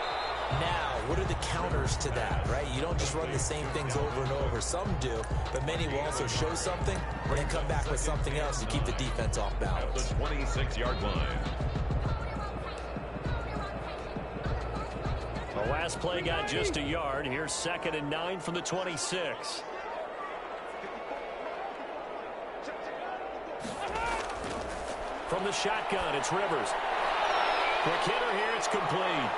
Now, what are the counters to that, right? You don't just run the same things over and over. Some do, but many will also show something and then come back with something else to keep the defense off balance. The 26-yard line. The last play got just a yard. Here's 2nd and 9 from the 26. From the shotgun, it's Rivers. Quick hitter here, it's complete.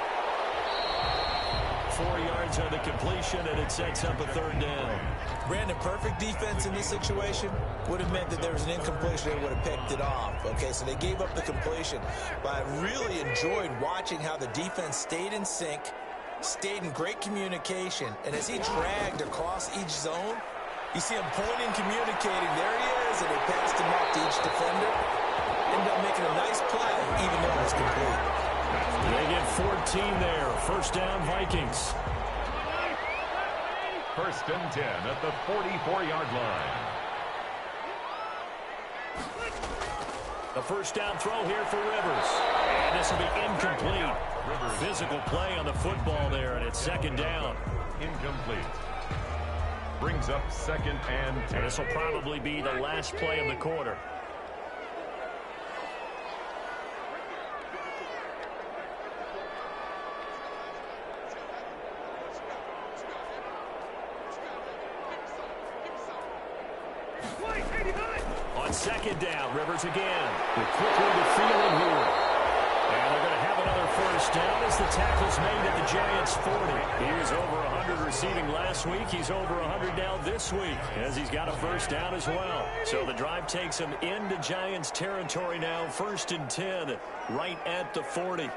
4 yards on the completion, and it sets up a 3rd down. Brandon, perfect defense in this situation would have meant that there was an incompletion. They would have picked it off. Okay, so they gave up the completion. But I really enjoyed watching how the defense stayed in sync, stayed in great communication. And as he dragged across each zone, you see him pointing, communicating. There he is, and they passed him up to each defender. Ended up making a nice play, even though it was complete. They get 14 there. 1st down, Vikings. 1st and 10 at the 44-yard line. The 1st down throw here for Rivers. And this will be incomplete. Physical play on the football there, and it's 2nd down. Incomplete. Brings up 2nd and 10. And this will probably be the last play of the quarter. On 2nd down, Rivers again. With quickly to Thielen here. And they're going to have another 1st down as the tackle's made at the Giants' 40. He was over 100 receiving last week. He's over 100 now this week as he's got a 1st down as well. So the drive takes him into Giants territory now. 1st and 10 right at the 40.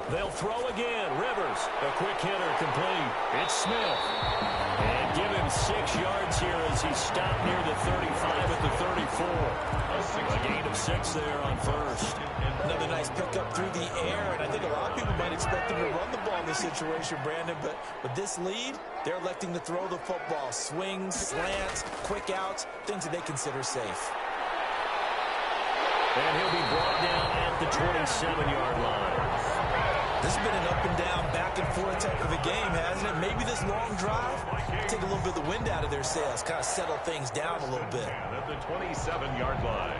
They'll throw again. Rivers, a quick hitter, complete. It's Smith. And give him 6 yards here as he stopped near the 35 at the 34. A gain of 6 there on 1st. Another nice pickup through the air, and I think a lot of people might expect him to run the ball in this situation, Brandon, but with this lead, they're electing to throw the football. Swings, slants, quick outs, things that they consider safe. And he'll be brought down at the 27-yard line. This has been an up-and-down, back-and-forth type of a game, hasn't it? Maybe this long drive, take a little bit of the wind out of their sails, kind of settle things down a little bit. At the 27-yard line.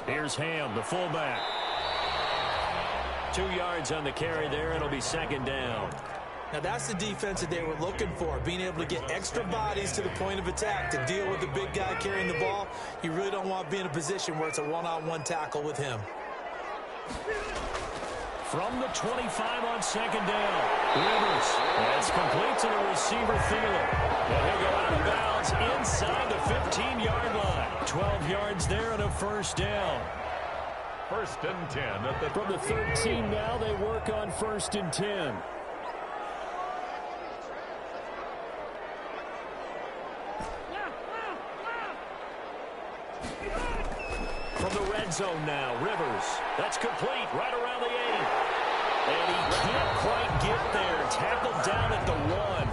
Here's Ham, the fullback. 2 yards on the carry there. It'll be 2nd down. Now that's the defense that they were looking for, being able to get extra bodies to the point of attack to deal with the big guy carrying the ball. You really don't want to be in a position where it's a one-on-one tackle with him. From the 25 on second down. Rivers. That's complete to the receiver, Thielen. And he'll go out of bounds inside the 15-yard line. 12 yards there and a first down. First and 10 at the From the 13 now, they work on first and 10. From the red zone now, Rivers. That's complete right around the 8. And he can't quite get there. Tackled down at the 1.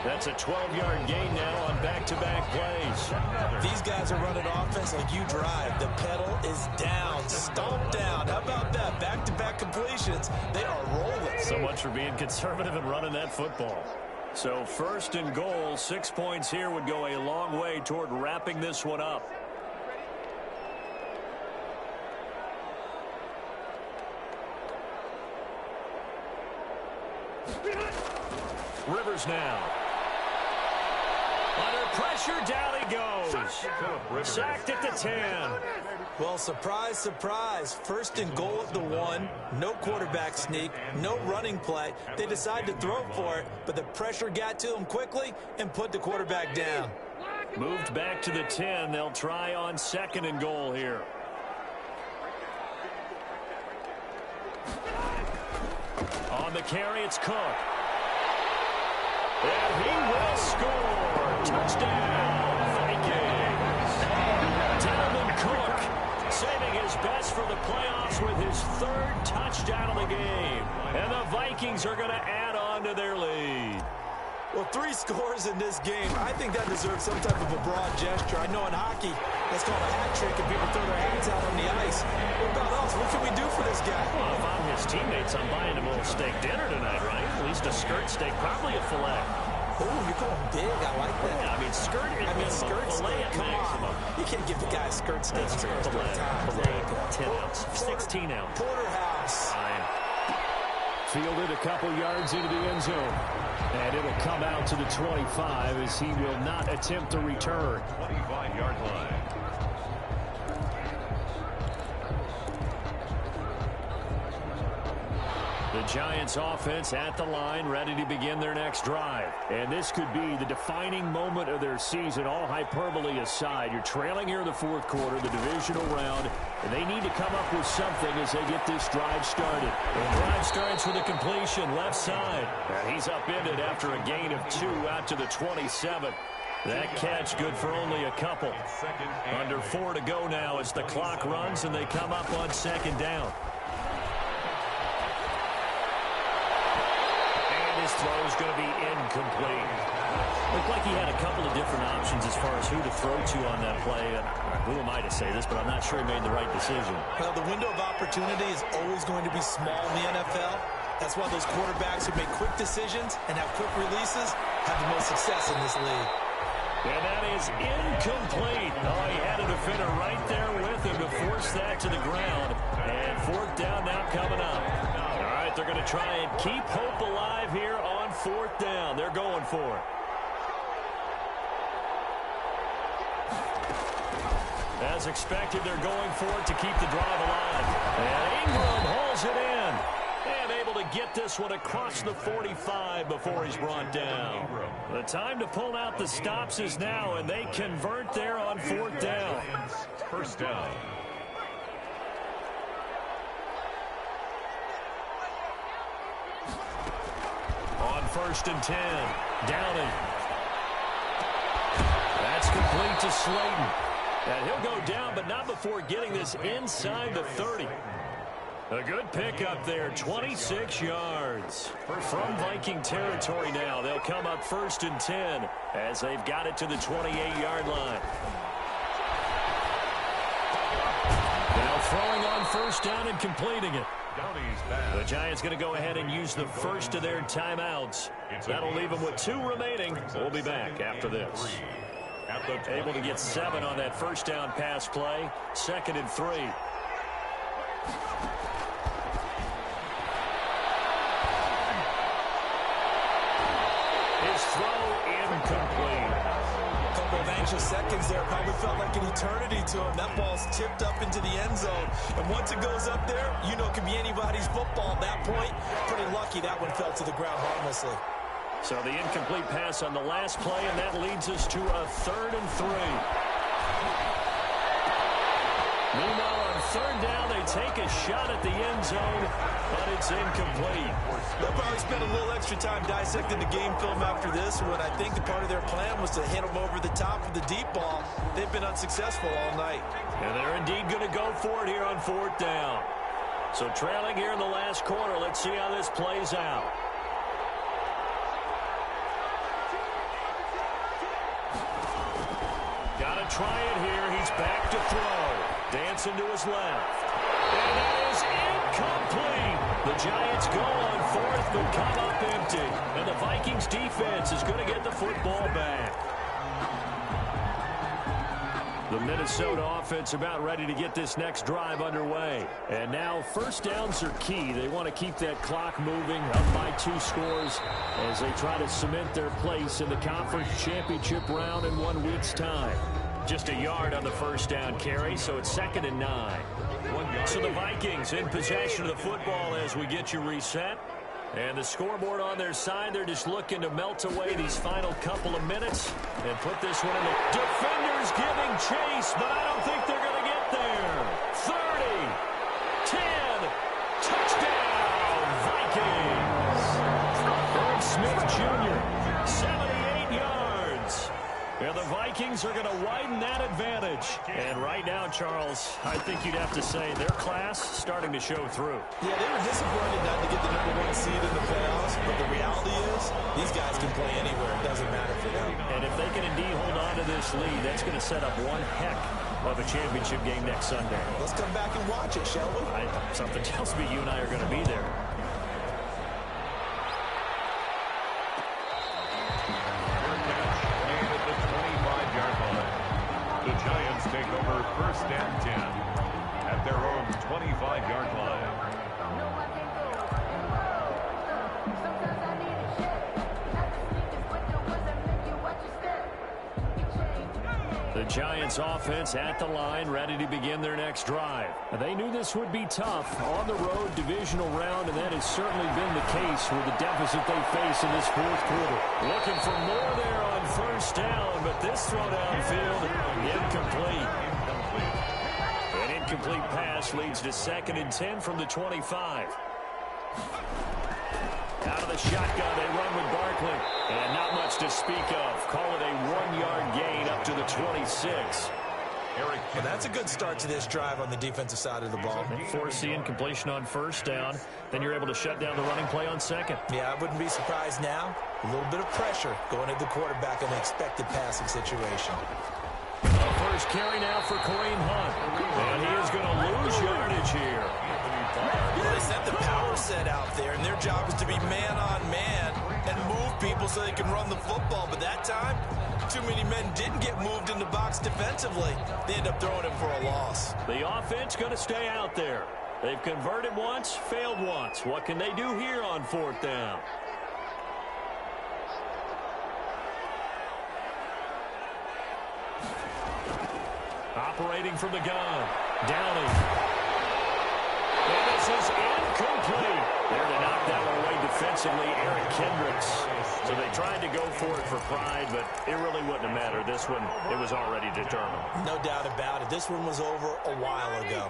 That's a 12-yard gain now on back-to-back plays. These guys are running offense like you drive. The pedal is down, stomped down. How about that? Back-to-back completions. They are rolling. So much for being conservative and running that football. So first and goal, 6 points here would go a long way toward wrapping this one up. Rivers now. Under pressure, down he goes. Sacked at the 10. Well, surprise, surprise. First and goal at the 1. No quarterback sneak. No running play. They decide to throw for it, but the pressure got to them quickly and put the quarterback down. Moved back to the 10. They'll try on second and goal here. On the carry, it's Cook. And he will score. Touchdown, Vikings. Dalvin Cook saving his best for the playoffs with his 3rd touchdown of the game. And the Vikings are going to add on to their lead. Well, 3 scores in this game. I think that deserves some type of a broad gesture. I know in hockey, that's called a hat trick, and people throw their hats out on the ice. What about us? What can we do for this guy? Well, if I'm his teammates, I'm buying him a little steak dinner tonight, right? At least a skirt steak, probably a filet. Oh, you call him big. I like that. Yeah, I mean, skirt is skirt filet at maximum. You can't give the guy a skirt steak. Filet, 10 ounce, 16 ounce. Porterhouse. Fine. Fielded a couple yards into the end zone. And it'll come out to the 25 as he will not attempt to return. 25-yard line. The Giants offense at the line, ready to begin their next drive. And this could be the defining moment of their season, all hyperbole aside. You're trailing here in the 4th quarter, the divisional round, and they need to come up with something as they get this drive started. The drive starts with a completion, left side. And he's upended after a gain of 2 out to the 27. That catch good for only a couple. Under 4 to go now as the clock runs and they come up on second down. His throw is going to be incomplete. Looked like he had a couple of different options as far as who to throw to on that play. Who am I to say this, but I'm not sure he made the right decision. Well, the window of opportunity is always going to be small in the NFL. That's why those quarterbacks who make quick decisions and have quick releases have the most success in this league. And that is incomplete. Oh, he had a defender right there with him to force that to the ground. And 4th down now coming up. All right, they're going to try and keep hope alive here on 4th down. They're going for it. As expected, they're going for it to keep the drive alive. And Ingram hauls it in. And able to get this one across the 45 before he's brought down. The time to pull out the stops is now, and they convert there on 4th down. First down. On 1st and 10, Downing. That's complete to Slayton. And he'll go down, but not before getting this inside the 30. A good pickup there, 26 yards. From Viking territory now, they'll come up 1st and 10 as they've got it to the 28-yard line. Now throwing on 1st down and completing it. The Giants going to go ahead and use the first of their timeouts. That'll leave them with 2 remaining. We'll be back after this. Able to get 7 on that 1st down pass play. 2nd and 3. His throw incomplete. A couple of initial seconds there probably felt like an eternity to him. That ball's tipped up into the end zone. And once it goes up there, you know it can be anybody's football at that point. Pretty lucky that one fell to the ground harmlessly. So the incomplete pass on the last play, and that leads us to a 3rd and 3. Meanwhile, on 3rd down, they take a shot at the end zone, but it's incomplete. They'll probably spend a little extra time dissecting the game film after this one. I think the part of their plan was to hit them over the top with the deep ball. They've been unsuccessful all night. And they're indeed going to go for it here on 4th down. So trailing here in the last quarter, let's see how this plays out. Got to try it here. He's back to throw. Dancing to his left. And that is incomplete. The Giants go on 4th, but come up empty. And the Vikings defense is going to get the football back. The Minnesota offense about ready to get this next drive underway. And now 1st downs are key. They want to keep that clock moving up by 2 scores as they try to cement their place in the conference championship round in 1 week's time. Just a yard on the 1st down carry, so it's 2nd and 9. So the Vikings in possession of the football as we get you reset. And the scoreboard on their side, they're just looking to melt away these final couple of minutes and put this one in the defenders giving chase, but I don't think they're going to get there. 30, 10, touchdown, Vikings. Irv Smith Jr., 78 yards. And the Vikings are going to widen that advantage. And right now, Charles, I think you'd have to say their class starting to show through. Yeah, they were disappointed not to get the #1 seed in the playoffs, but the reality is these guys can play anywhere. It doesn't matter for them. And if they can indeed hold on to this lead, that's going to set up one heck of a championship game next Sunday. Let's come back and watch it, shall we? Something tells me you and I are going to be there. The Giants take over 1st and 10 at their own 25-yard line. The Giants offense at the line, ready to begin their next drive. They knew this would be tough on the road divisional round, and that has certainly been the case with the deficit they face in this 4th quarter. Looking for more there on 1st down, but this throw downfield, incomplete. An incomplete pass leads to 2nd and 10 from the 25. Out of the shotgun, they run with Barkley. And not much to speak of. Call it a 1-yard gain up to the 26. Well, that's a good start to this drive on the defensive side of the ball. They force the incompletion on 1st down. Then you're able to shut down the running play on 2nd. Yeah, I wouldn't be surprised now. A little bit of pressure going at the quarterback in an expected passing situation. A first carry now for Kareem Hunt. And he is going to lose yardage here. Well, they set the power set out there, and their job is to be man-on-man and move people so they can run the football. But that time, too many men didn't get moved in the box defensively. They end up throwing it for a loss. The offense going to stay out there. They've converted once, failed once. What can they do here on 4th down? Operating from the gun. Downing. And this is incomplete. There to knock that one away defensively, Eric Kendricks. So they tried to go for it for pride, but it really wouldn't have mattered. This one, it was already determined. No doubt about it. This one was over a while ago.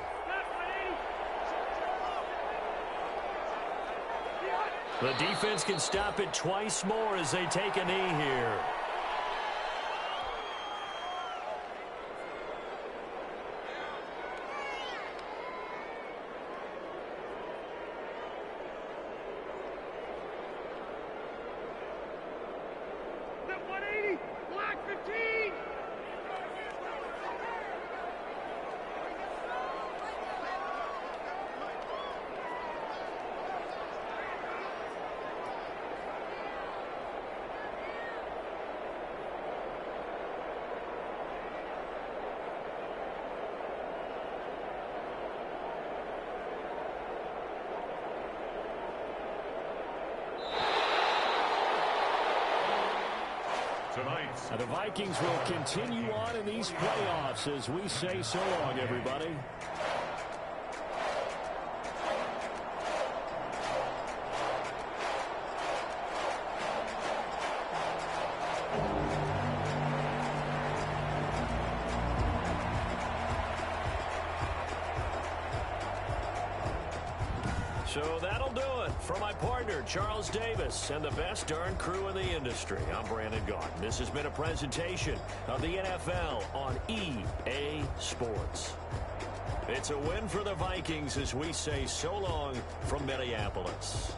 The defense can stop it twice more as they take a knee here. The Vikings will continue on in these playoffs as we say so long, everybody. So that'll do it for my partner, Charles Davis, and the best darn crew in the industry. I'm Brandon Gaudin. This has been a presentation of the NFL on EA Sports. It's a win for the Vikings as we say so long from Minneapolis.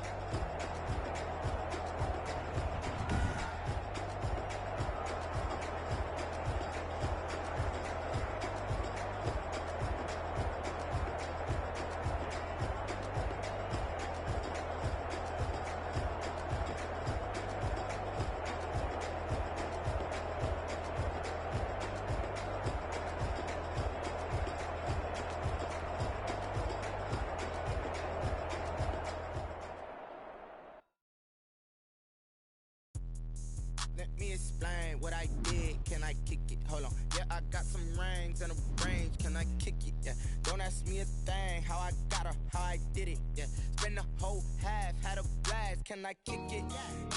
Let me explain what I did. Can I kick it? Hold on. Yeah, I got some rings and a range. Can I kick it? Yeah. Don't ask me a thing. How I got her, how I did it. Yeah. Spend the whole half, had a blast. Can I kick it?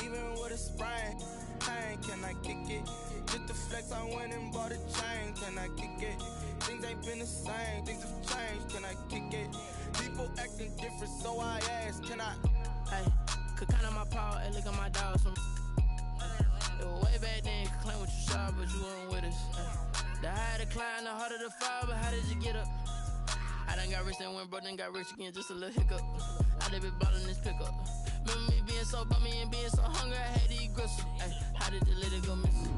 Even with a sprain. Pain, can I kick it? Just the flex, I went and bought a chain. Can I kick it? Things ain't been the same. Things have changed. Can I kick it? People acting different, so I ask. Can I? Hey, could count on my power and look at my dogs from. Way back then, you could claim what you saw, but you weren't with us. The higher the climb, the harder the fall, but how did you get up? I done got rich and went broke, then got rich again, just a little hiccup. I done been ballin' this pickup. Remember me being so bummy and being so hungry, I had to eat gristle. How did the lady go missing?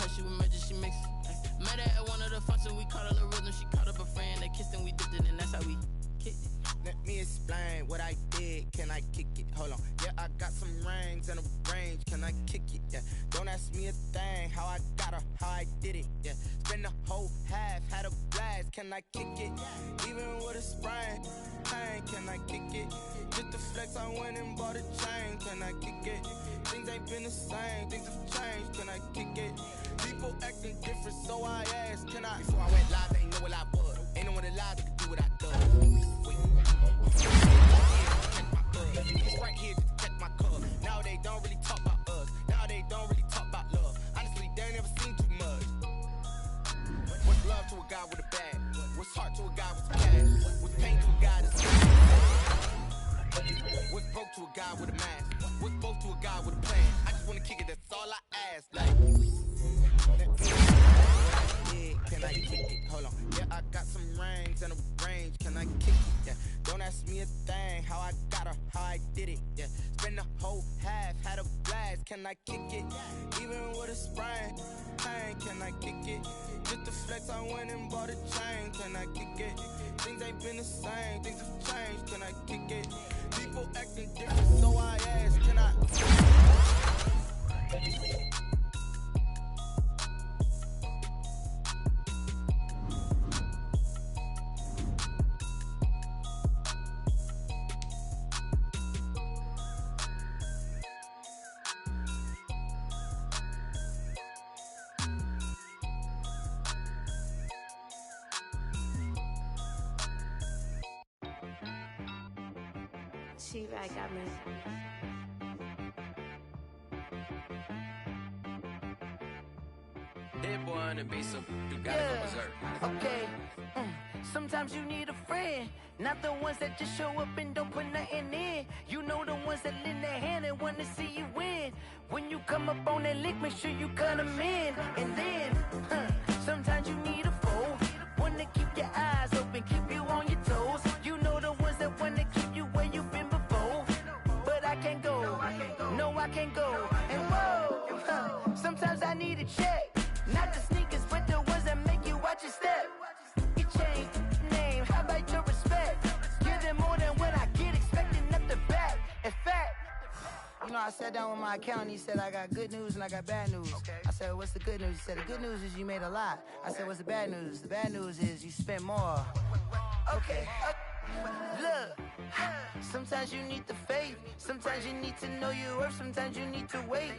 How she was magic, she mixed it. Met her at one of the functions, we caught her the rhythm, she caught up a friend, they kissed and we dipped it, and that's how we kicked it. Let me explain what I did. Can I kick it? Hold on. Yeah, I got some rings and a range. Can I kick it? Yeah. Don't ask me a thing. How I got her, how I did it. Yeah. Spend the whole half, had a blast. Can I kick it? Even with a sprain. Pain, can I kick it? Just the flex, I went and bought a chain. Can I kick it? Things ain't been the same. Things have changed. Can I kick it? People acting different, so I asked. Can I? Before I went live, ain't know what I was. Ain't no one alive that could do what I do. It's right here to check my cub. Now they don't really talk about us. Now they don't really talk about love. Honestly, they ain't never seen too much. What's love to a guy with a bag? What's heart to a guy with a cash? What's pain to a guy that's what's broke to a guy with a mask? What's both to a guy with a plan? I just wanna kick it, that's all I ask. Like, can I kick it? Hold on. Yeah, I got some rings and a range. Can I kick it? Yeah. Don't ask me a thing. How I got her, how I did it. Yeah. Spend the whole half, had a blast. Can I kick it? Even with a sprain. Pain, can I kick it? Just the flex, I went and bought a chain. Can I kick it? Things ain't been the same. Things have changed. Can I kick it? People acting different, so I ask. Can I? She-Rag got me. That boy on the beat, so you gotta go berserk. Okay. Sometimes you need a friend, not the ones that just show up and don't put nothing in. You know the ones that lend their hand and want to see you win. When you come up on that lick, make sure you cut them in. And then, sometimes you need a foe, one to keep your eyes open, keep you on your toes. You know the ones that want to keep you where you've been before. But I can't go, no I can't go. And whoa, sometimes I need a check, not the sneakers, but the ones that make you watch your step. You change name, how about your respect? Give them more than what I get, expecting nothing back. In fact, you know, I sat down with my accountant, he said I got good news and I got bad news. I said, what's the good news? He said, the good news is you made a lot. I said, what's the bad news? The bad news is you spent more. Okay. Look, sometimes you need the faith. Sometimes you need to know your worth. Sometimes you need to wait.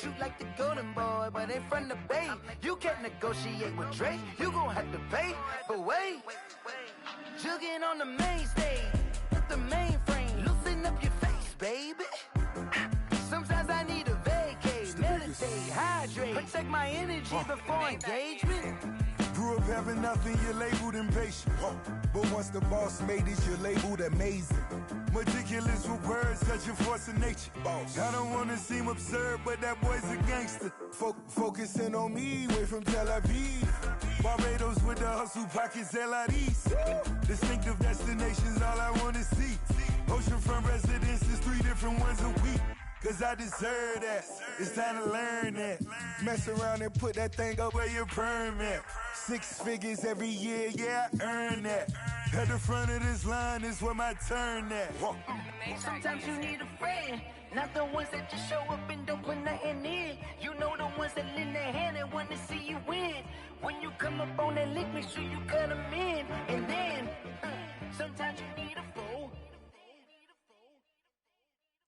Shoot like the golden boy, but ain't from the bay. You can't negotiate with Drake. You gon' have to pay. But wait, jugging on the main stage with the mainframe. Loosen up your face, baby. Sometimes I need a vacate, meditate, hydrate, protect my energy before engagement. Grew up having nothing, you're labeled impatient. But once the boss made it, you're labeled amazing. Meticulous with words, such a force of nature. I don't wanna seem absurd, but that boy's a gangster. Focusing on me, way from Tel Aviv. Barbados with the hustle, pockets LIDs. Distinctive destinations, all I wanna see. Oceanfront residences, 3 different ones a week. Cause I deserve that, it's time to learn that. Mess around and put that thing up where your perm at. 6 figures every year, yeah, I earn that. At the front of this line is where my turn at. Sometimes you need a friend, not the ones that just show up and don't put nothing in. You know the ones that lend their hand and want to see you win. When you come up on that lick, make sure you cut them in. And then, sometimes you need a fool.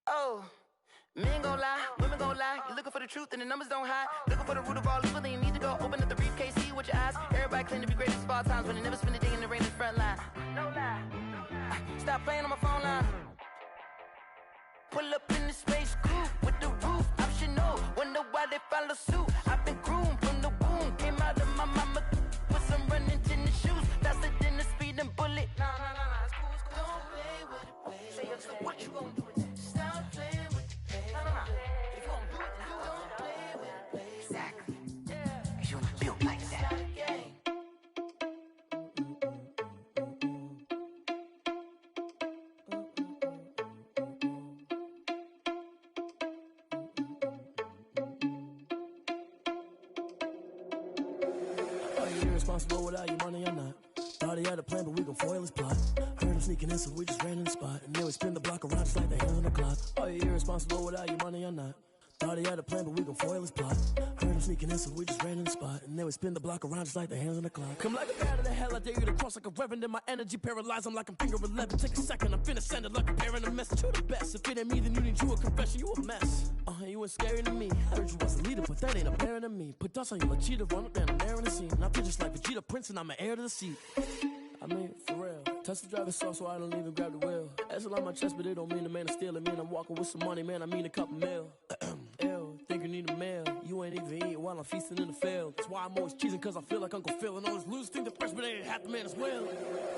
Oh. Men gon' lie, women gon' lie. You're looking for the truth and the numbers don't hide. Looking for the root of all evil, then you need to go open up the briefcase, see with your eyes. Everybody claim to be greatest of all times, but they never spend a day in the rain in the front line. No lie. Stop playing on my phone line. Pull up in the space coupe with the roof optional. Wonder why they follow suit. I've been groomed from the womb. Came out of my mama with some running tennis shoes. Faster than the speeding bullet. Nah, it's cool, it's cool. Don't play with it, baby. Say so what you gon' do with it? Stop playing with it. If you don't do it, then you don't play with it, baby. Exactly. Yeah. You ain't built like that. Are you irresponsible without your money or not? Thought he had a plan, but we gon' foil his plot. Heard him sneaking in, so we just ran in the spot. And then we spin the block around just like the hands on the clock. Are you irresponsible without your money or not? Thought he had a plan, but we gon' foil his plot. Heard him sneaking in, so we just ran in the spot. And then we spin the block around just like the hands on the clock. Come like a bat of the hell, I dare you to cross like a reverend. In my energy paralyzed, I'm like I'm finger 11. Take a second, I'm finna send it like a parent a message. You the best, if it ain't me, then you need you a confession. You a mess, you ain't scary to me. Heard you was a leader, but that ain't apparent to me. Put dust on you like cheetah, run up down, I'm there in the scene. And I feel just like Vegeta Prince, and I'm an heir to the seat. I mean, for real. Touch the driver's soft so I don't even grab the wheel. That's a lot on my chest, but it don't mean the man is stealing. Mean I'm walking with some money, man, I mean a couple mil. Ew, think you need a meal. You ain't even eating while I'm feasting in the field. That's why I'm always cheesing, cause I feel like Uncle Phil. And all this loose think the freshman ain't half the man as well.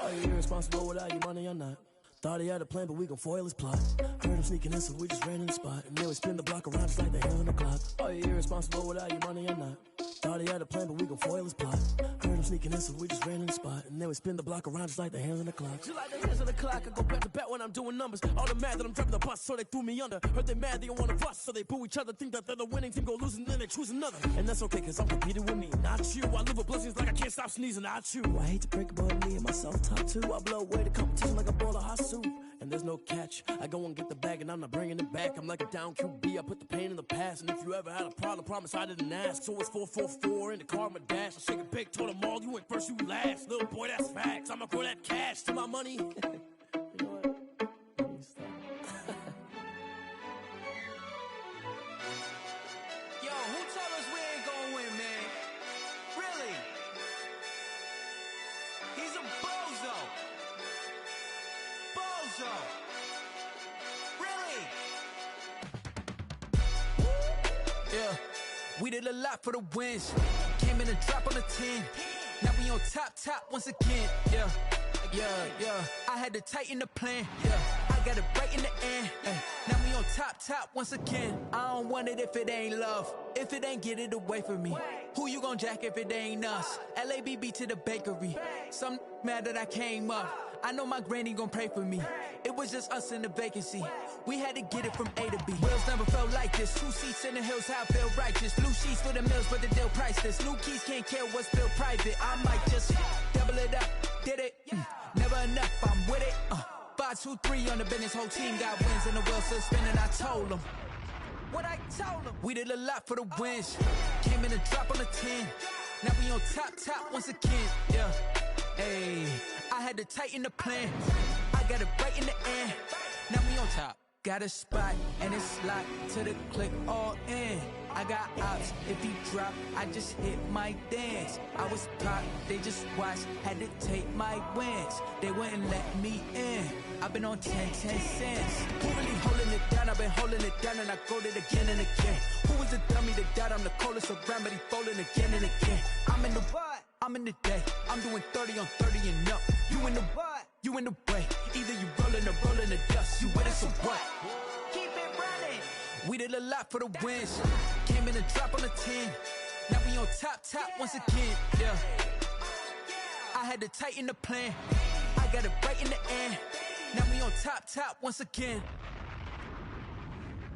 Are you irresponsible without your money or not? Thought he had a plan, but we gon' foil his plot. Heard him sneaking in, so we just ran in the spot. And then we spin the block around just like the hands on the clock. Are you irresponsible without your money or not? Thought he had a plan, but we gon' foil his plot. Heard him sneaking in, so we just ran in the spot. And then we spin the block around just like the hands on the clock. Just like the hands on the clock, I go back to back when I'm doing numbers. All the mad that I'm driving the bus, so they threw me under. Heard they mad, they don't wanna bust, so they boo each other. Think that they're the winning team, go losing, then they choose another. And that's okay, cause I'm competing with me, not you. I live with blessings like I can't stop sneezing, not you. I hate to break it, but me and my self-talk too. I blow away the competition like a bowl of hot soup. And there's no catch. I go and get the bag and I'm not bringing it back. I'm like a down QB, I put the pain in the past. And if you ever had a problem, promise I didn't ask. So it's 444 in the car, my dash. I shake it big, told them all, you went first, you last. Little boy, that's facts. I'ma grow that cash to my money. You know what? Let me stop. Yo, who told us we ain't gonna win, man? Really? He's a bozo. Bozo. Really? Yeah, we did a lot for the wins. Came in and dropped on the 10. Now we on top once again. Yeah. I had to tighten the plan. Yeah, I got it right in the end. Now we on top once again. I don't want it if it ain't love. If it ain't, get it away from me. Who you gon' jack if it ain't us? LABB to the bakery. Some mad that I came up. I know my granny gon' pray for me. It was just us in the vacancy. We had to get it from A to B. Wheels never felt like this. 2 seats in the hills, how I feel righteous. Blue sheets for the mills, but the deal priceless. New keys can't care what's built private. I might just double it up. Did it? Never enough, I'm with it. 5, 2, 3 on the business. Whole team got wins and the wheels still spinning. I told them what I told them. We did a lot for the wins. Came in and dropped on the 10. Now we on top once again. Yeah. Hey, I had to tighten the plan. I got it right in the air. Now we on top. Got a spot and it's locked to the click all in. I got ops, if he drop, I just hit my dance. I was pop, they just watched, had to take my wins. They wouldn't let me in. I've been on 10 cents. Who really holding it down? I've been holding it down and I go it again and again. Who was the dummy that died? I'm the coldest around, but he folding again and again. I'm in the what? I'm in the day. I'm doing 30 on 30 and up. You in the what? You in the way. Either you rolling or rolling the dust. You with us or what? Keep it running. We did a lot for the wins. Came in and drop on the 10. Now we on top once again. Yeah. I had to tighten the plan. I got it right in the air. Now we on top once again.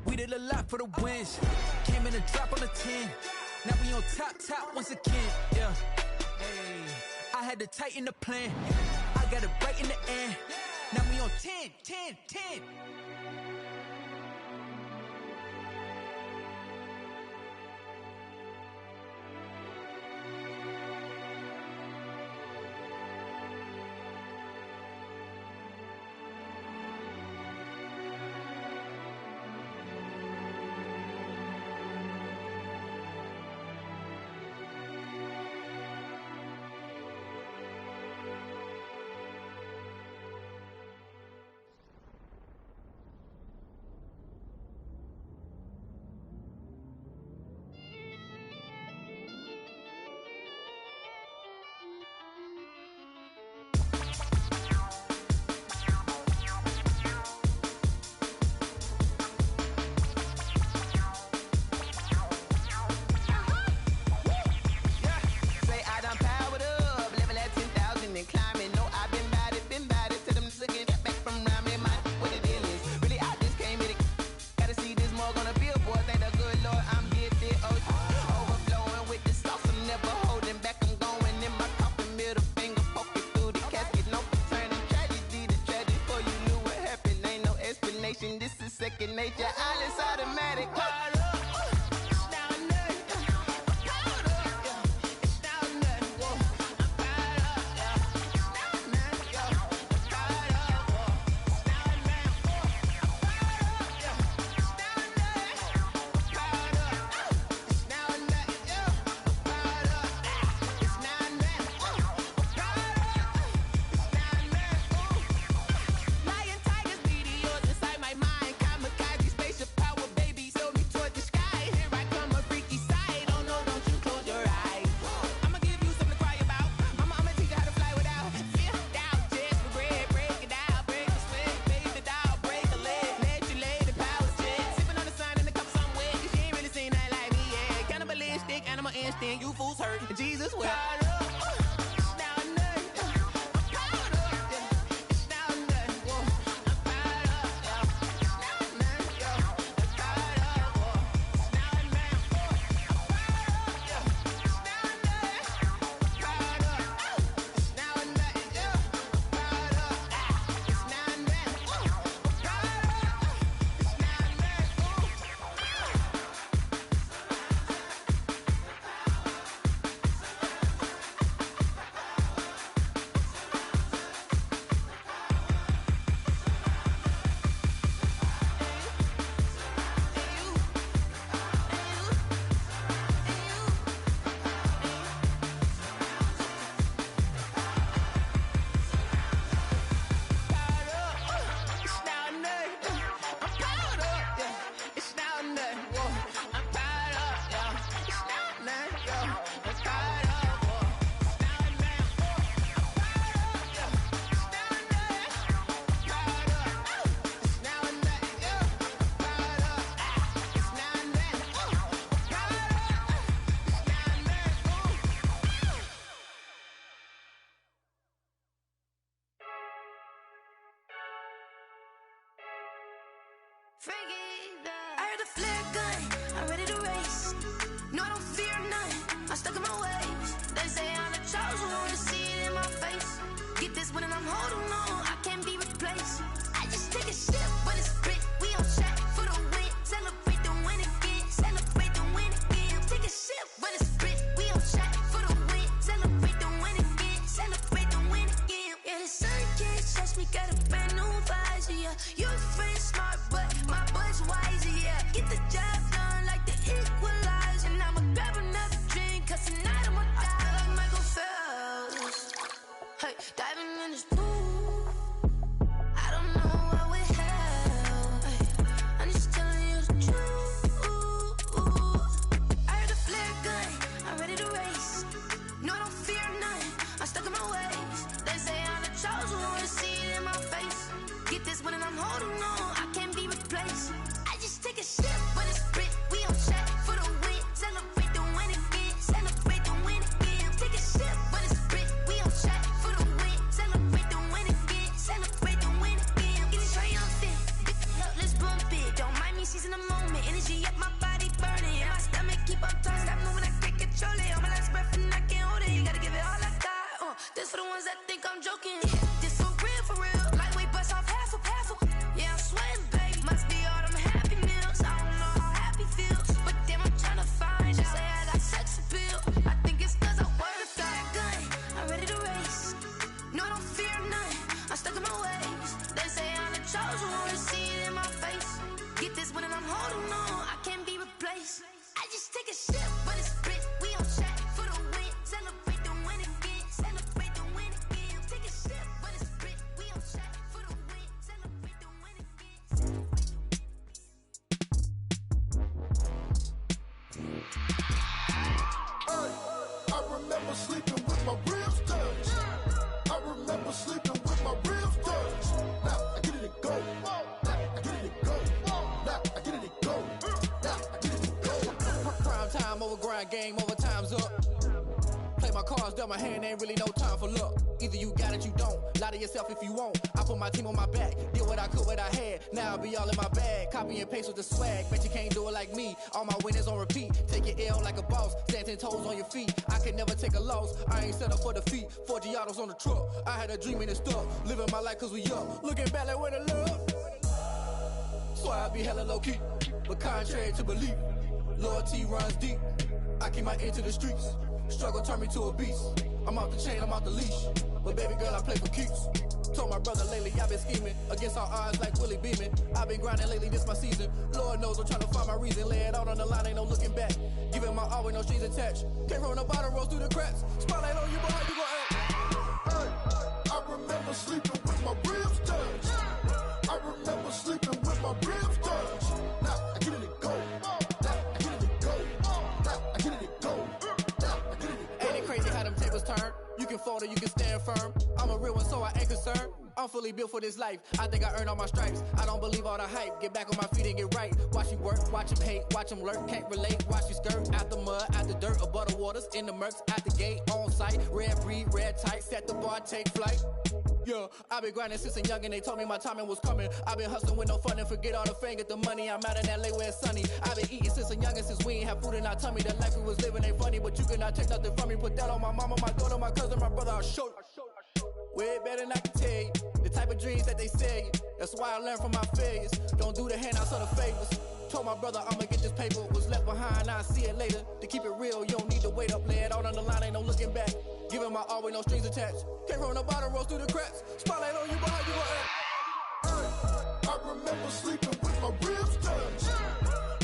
We did a lot for the wins. Came in and drop on the 10. Now we on top once again. Yeah. Hey. I had to tighten the plan. I got it right in the air. Now we on 10. This is second nature, all is automatic. You fools hurt. Jesus will. I heard a flare gun, I'm ready to race. No, I don't fear none, I'm stuck in my ways. They say I'm the chosen one, to see it in my face. Get this one and I'm holding on, I can't be replaced. I just take a sip when it's split, we on track for the win. Celebrate the win again, celebrate the win again. Take a sip when it's split, we on track for the win. Celebrate the win again, celebrate the win again. Yeah, the sun can't touch me, got a brand new You friend smart, but my butt's wiser, yeah. Get the job done like the equalizer. And I'ma grab another drink, cause tonight I'ma die. I feel like Michael Phelps. Hey, diving in this pool. I don't know what we have. Hey, I'm just telling you the truth. I heard a flare gun, I'm ready to race. No, I don't fear none, I'm stuck in my ways. They say I'm the chosen one, to see it in my face. Get this one and I'm holding on, I can't be replaced. I just take a sip, but it's Brit, we on track for the win. Celebrate the win again, celebrate the win again. Take a sip, but it's Brit, we on track for the win. Celebrate the win again, celebrate the win again. Get it triumphant, look, let's bump it. Don't mind me seizing the moment, energy up my body burning. And my stomach keep up talking, stop moving, I can't control it. On my last breath and I can't hold it, you gotta give it all I got. This for the ones that think I'm joking. This for real, lightweight bust off half a. Yeah, I'm sweating, baby. Must be all them happy meals. I don't know how happy feels, but damn, I'm trying to find out. Say I got sex appeal. I think it's cause I wear the fire gun. I'm ready to race. No, I don't fear none. I'm stuck in my ways. They say I'm the chosen one, to see it in my face. Get this one and I'm holding on, I can't be replaced. I just take a sip, but it's Brit. We on track for the win. Celebrate the win again. Celebrate the win again. Take a sip, but it's Brit. We on track for the win. Celebrate the win again. I remember sleeping with my ribs touched. I remember sleeping with my ribs touched. Now I get it to go. Now I get it to go. Now I get it to go. Now I get it to go. Prime time over grind, game over, time's up. Play my cards, dealt my hand, ain't really no time for luck. Either you got it, you don't. Lie to yourself if you won't. I put my team on my back, did what I could, what I had. Now I'll be all in my bag. Copy and paste with the swag. Bet you can't do it like me. All my winners on repeat. Take your L like a boss. Stand 10 toes on your feet. I can never take a loss. I ain't set up for defeat. 4 Giottos on the truck. I had a dream and it stuck. Living my life cause we up. Looking back like where the love. So I be hella low key. But contrary to belief, loyalty runs deep. I keep my ear to the streets. Struggle turned me to a beast. I'm off the chain, I'm off the leash. But baby girl, I play for keeps. Told my brother lately, I've been scheming. Against all odds like Willie Beeman. I've been grinding lately, this my season. Lord knows I'm trying to find my reason. Lay it out on the line, ain't no looking back. Giving my all with no strings attached. Came from the bottom, rose through the cracks. Spotlight on you, boy, how you gon' act? Hey, I remember sleeping with my ribs touched. I remember sleeping with my ribs touched. Now I get it to go. Now I get it to go. Now I get it to go. Now I get it to go. Ain't it crazy how them tables turn? You can fold or you can stand firm. I'm a real one, so I ain't concerned. I'm fully built for this life. I think I earned all my stripes. I don't believe all the hype. Get back on my feet and get right. Watch you work, watch him hate, watch him lurk. Can't relate, watch you skirt. Out the mud, out the dirt, above the waters, in the murks, out the gate, on site. Red breed, red tight, set the bar, take flight. Yeah, I've been grinding since a young and they told me my timing was coming. I've been hustling with no fun and forget all the fame, get the money. I'm out in LA where it's sunny. I've been eating since a young and since we ain't have food in our tummy. The life we was living ain't funny, but you cannot take nothing from me. Put that on my mama, my daughter, my cousin, my brother, I'll show you. Way better than I can tell you. The type of dreams that they sell you. That's why I learned from my failures. Don't do the handouts or the favors. Told my brother I'ma get this paper. Was left behind, I'll see it later. To keep it real, you don't need to wait up. Lay it out on the line, ain't no looking back. Giving my all with no strings attached. Came from the bottom, rose through the cracks. Spotlight on you, boy, how you gon' act? I remember sleeping with my ribs touched.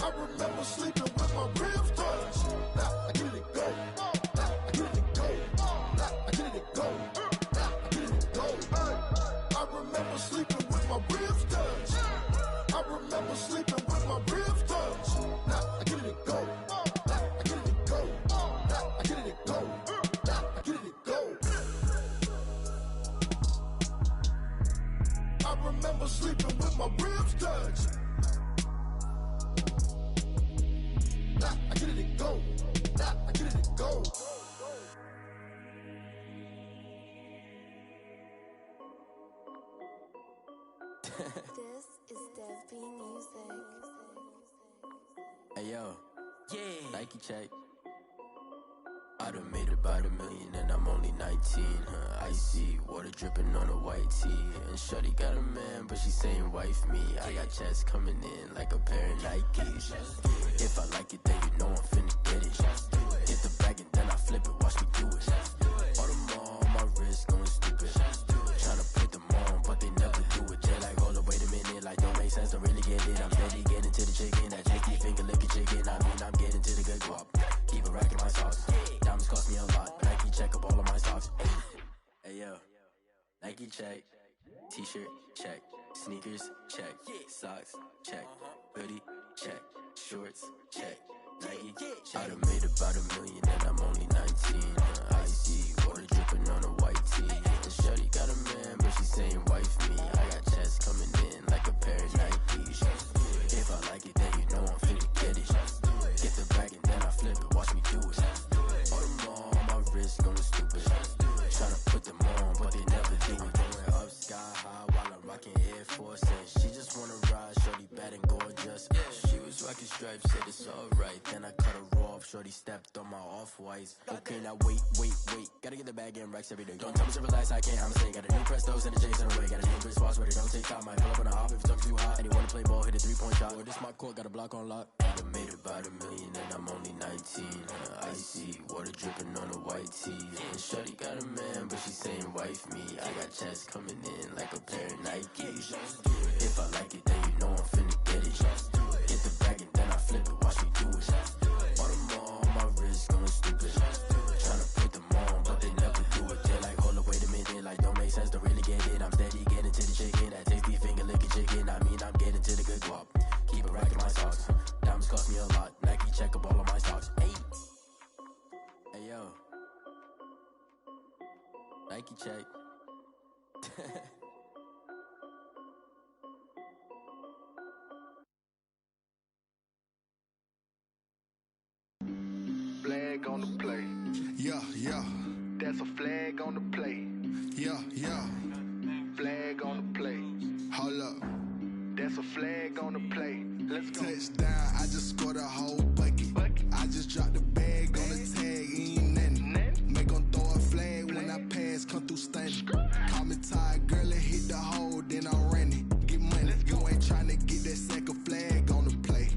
I remember sleeping with my ribs touched. Now I get it to go. Now I get it to go. Now I get it to go. Now I get it to go. I remember sleeping with my ribs touched. I remember sleeping with my ribs touched. Now I get it to go. Now I get it to go. Now I get it to go. Now I get it to go. I remember sleeping with my ribs touched. Now I get it to go. Now I get it to go. This is Dev B Music. Hey yo, yeah. Nike check. I done made about $1 million and I'm only 19, huh? Icy, water dripping on a white tee. And shorty got a man, but she saying wife me. I got checks coming in like a pair of Nikes. If I like it, then you know I'm finna get it. Get the bag and then I flip it, watch me do it. Audemars on my wrist, going stupid. Tryna put them on, but they never do it. They're like, hold up, wait a minute. Nike check, t-shirt check, sneakers check, socks check, hoodie check, shorts check, Nike check. I done made about $1 million and I'm only 19. Icy water dripping on a white tee. And shorty got a man, but she saying wife me. I got checks coming in like a pair of Nikes. If I like it, then you know I'm finna get it. Get the bag and then I flip it. Watch me do it. All them all on my wrist going stupid. Tryna put them on, but they never do it. Going up sky high while I'm rocking Air Force. And she just wanna ride, shorty bad and gorgeous. She was rocking stripes, said it's alright. Then I cut her off, shorty stepped on my off-whites. Okay, now wait. Gotta get the bag and racks every day. Don't tell me to relax, I can't, I'm saying. Got a new Prestos and a J's in a way. Got a new wristwatch, but it don't take time. Might pull up on a hop if it's too hot. And you wanna play ball, hit a 3-point shot. Well, this my court, got a block on lock. I done made about $1 million and I'm only 19. Icy water dripping on a white tee. And shorty got a man, but she saying wife me. I got checks coming in like a pair of Nikes. If I like it, then you know I'm finna get it. Get the bag and then I flip it, watch me do it. All them all on my wrist going stupid. Tryna put them on, but they never do it. They're like, hold up, wait a minute, like don't make sense, don't really get it. I'm steady getting to the chicken, that tasty finger licking chicken. I mean, I'm getting to the good guap. Keep it racking my socks. Diamonds cost me a lot. Nike check up all of my stocks. Hey yo, Nike check. Flag on the play. Yeah. That's a flag on the play. Yeah. Flag on the play. Hold up. That's a flag on the play. Let's go. Touchdown, I just scored a whole bucket. I just dropped the bag on the tag, ain't nothing. Make 'em throw a flag when I pass, come through stunning. Call me tired, girl, it hit the hole, then I'm running. Get money, you ain't tryna get that second flag on the play.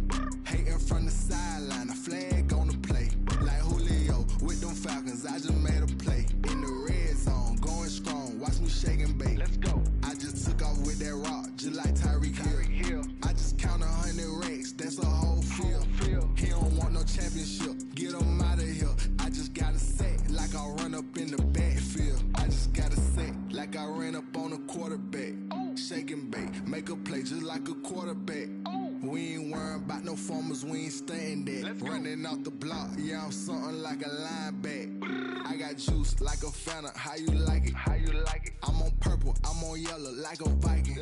Hating from the sideline, a flag on the play. Like Julio with them Falcons, I just made a play. In the red zone, going strong, watch me shake and bake. Let's go. I just took off with that rock, just like Tyreek Hill. I just count 100 racks, that's a whole field. He don't want no championship, get him out of here. I just got a set, like I run up in the backfield. I just got a set, like I ran up on a quarterback. Shake and bake, make a play just like a quarterback. We ain't worrying about no formers, we ain't staying there. Running off the block, yeah, I'm something like a linebacker. I got juice like a Fanta, how you like it? I'm on purple, I'm on yellow like a Viking.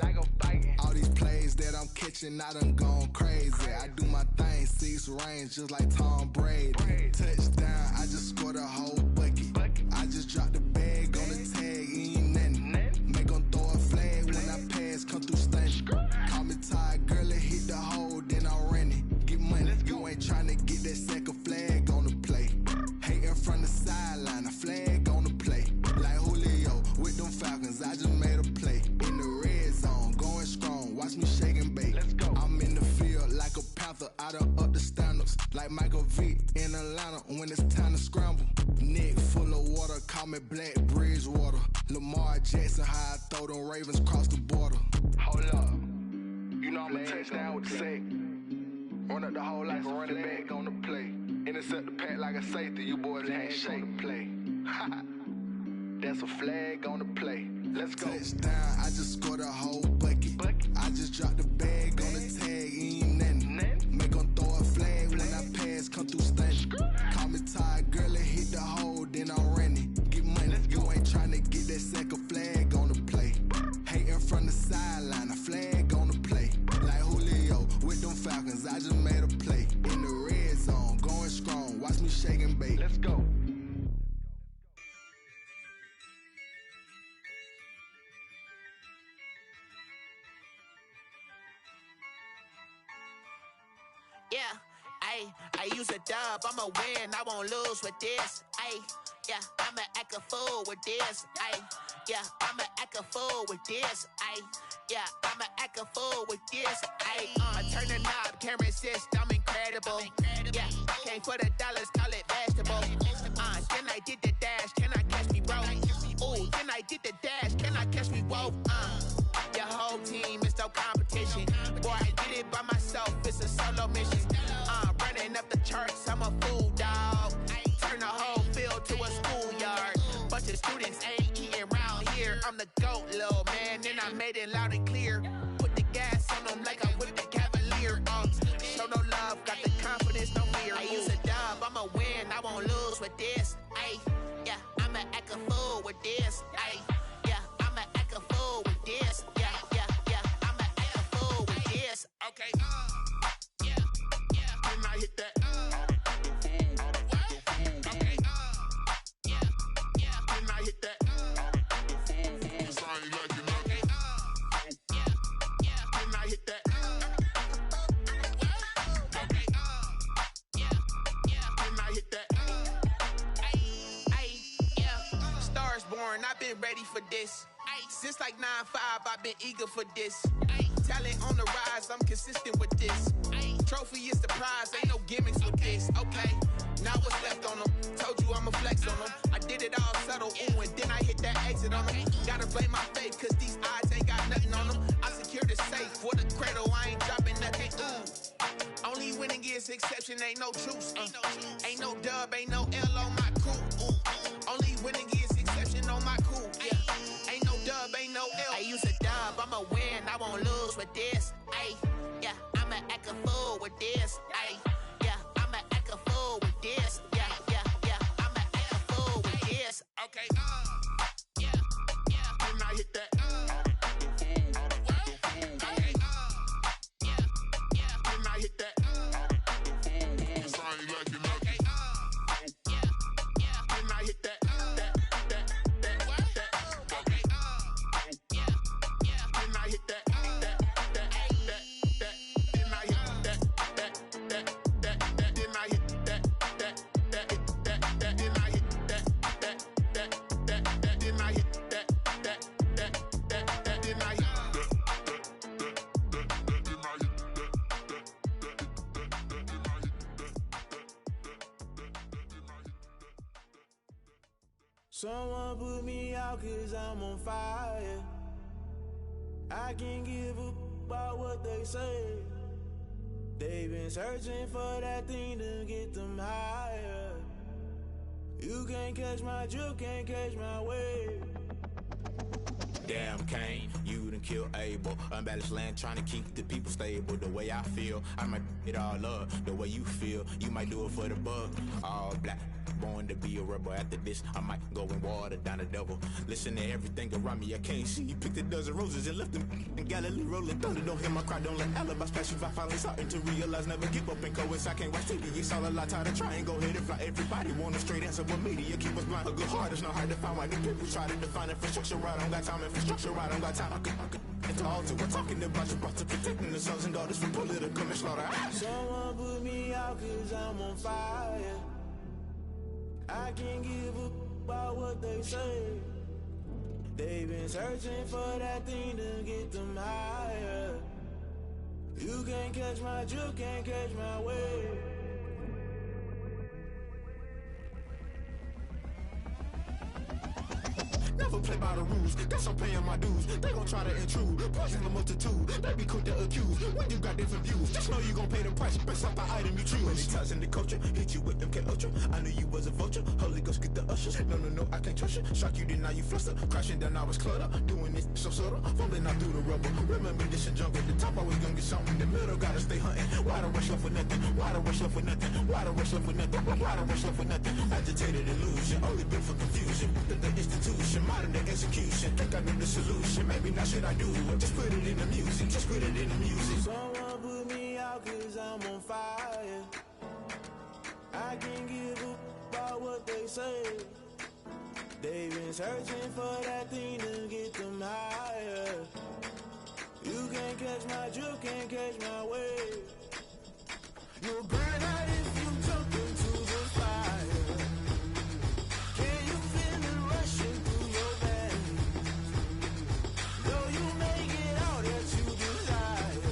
All these plays that I'm catching, I done gone crazy. I do my thing, 6 range just like Tom Brady. Touchdown, I just scored a whole bucket. I just dropped the bag on the tag, ain't nothing. Make 'em throw a flag when I pass, come through stunning. Call me tired, girl, it hit the hole, then I'm running. Get money, you ain't tryna get that second flag on the play. Hating from the sideline, a flag on the play. Like Julio with them Falcons, I just made a play. In the red zone, going strong, watch me shake and bake. Let's go. I'm in the field like a Panther, I done up the standards. Like Michael Vick in Atlanta when it's time to scramble. Neck full of water, call me Black Bridgewater. Lamar Jackson, how I throw them Ravens cross the border. Hold up. You know I'm a touchdown with the sack. Run up the hole like a running back on the play. Intercept the pack like a safety, you boys ain't shake the play. That's a flag on the play. Let's go. Touchdown, I just scored a whole bucket. I just dropped the bag on the tag, ain't nothing. Make 'em throw a flag when I pass, come through stunning. Call me tired, girl, it hit the hole, then I'm running. Get money, you ain't tryna get that second flag on the play. Hating from the sideline, a flag on the play. Like Julio with them Falcons, I just made a play. In the red zone, going strong, watch me shake and bake. Let's go. Yeah, I use a dub, I'ma win, I won't lose with this. Yeah, I'ma act a fool with this. Yeah, I'ma act a fool with this. Yeah, I'ma act a fool with this. I turn the knob, can't resist, I'm incredible. Yeah, came for the dollars, call it vegetable. Then I did the dash, can I catch me, bro? Ooh, then I did the dash, can I catch me, whoa? Your whole team is no competition. Boy, I did it by myself, it's a solo mission. Running up the charts, I'm a fool, dog. Turn the whole field to a schoolyard. Bunch of students ain't eating round here, I'm the the GOAT, little man. Then I made it loud and clear. Put the gas on them like I whipped the Cavalier. Show no love, got the confidence, no fear. I use a dub, I'ma win, I won't lose with this. Ay, yeah, I'ma act a fool with this. Ay, yeah, I'ma act a fool with this. Yeah, yeah, yeah, I'ma act a fool with this. Okay, yeah, yeah. Then I hit that. Okay, yeah, yeah. Then I hit that. I've been ready for this. Since like 9-5, I've been eager for this. Talent on the rise, I'm consistent with this. Trophy is the prize, ain't no gimmicks with this. Okay, now what's left on them? Told you I'ma flex on them. I did it all subtle, ooh, and then I hit that exit on them. Gotta blame my faith, cause these odds ain't got nothing on them. I secured the safe for the cradle, I ain't dropping nothing. Only winning is exception, ain't no truce. Ain't no dub, ain't no L on my crew. Only winning is exception on my cool. Yeah. Ain't no dub, ain't no L. I use a dub, I'ma win, I won't lose with this. Ay, yeah, I'ma act a fool with this. Ay, yeah, I'ma act a fool with this. Yeah, yeah, yeah, I'ma act a fool with this. Okay, yeah, yeah. Then I hit that. Okay, yeah, yeah. Then I hit that. Someone put me out cause I'm on fire. I can't give up about what they say. They've been searching for that thing to get them higher. You can't catch my drift, can't catch my wave. Damn Kane, you done killed Abel. Unbalanced land trying to keep the people stable. The way I feel, I might it all up. The way you feel, you might do it for the buck. All black, born to be a rebel. After this, I might go and water down the devil. Listen to everything around me, I can't see. Picked a dozen roses and left them in Galilee rolling thunder. Don't hear my cry, don't let alibis pass you. I finally starting to realize, never give up and coincide. Can't watch TV, it's all a lot. Tired of trying, go ahead and fly. Everybody want a straight answer, but media keep us blind. A good heart is not hard to find. Why the people try to define infrastructure right? I don't got time, infrastructure right, I don't got time. I could at the altar, we're talking about you, brought to protecting the sons and daughters from political manslaughter. Someone put me out cause I'm on fire. I can't give up about what they say. They've been searching for that thing to get them higher. You can't catch my drift, can't catch my wave. Never play by the rules, guess I'm paying my dues. They gon' try to intrude, poison the multitude. They be quick to accuse, when you got different views. Just know you gon' pay the price, based off the item you choose. Many times in the culture, hit you with MK Ultra. I knew you was a vulture, Holy Ghost get the ushers. No, I can't trust you. Shock you, then now you fluster. Crashing down, I was cluttered. Doing this so subtle, fumbling out through the rubble. Remember this and jungle, the top always gonna get something. The middle gotta stay hunting. Why the rush left for nothing? Why the rush left for nothing? Why the rush left for nothing? Why the rush left for nothing? Agitated illusion, only built for confusion. The institution, modern day execution. Think I knew the solution, maybe now should I do it? Just put it in the music, just put it in the music. Someone put me out cause I'm on fire. I can't give up about what they say. They've been searching for that thing to get them higher. You can't catch my drift, can't catch my wave. You'll burn out if you jump into the fire. Can you feel it rushing through your veins? Though you make it all that you desire.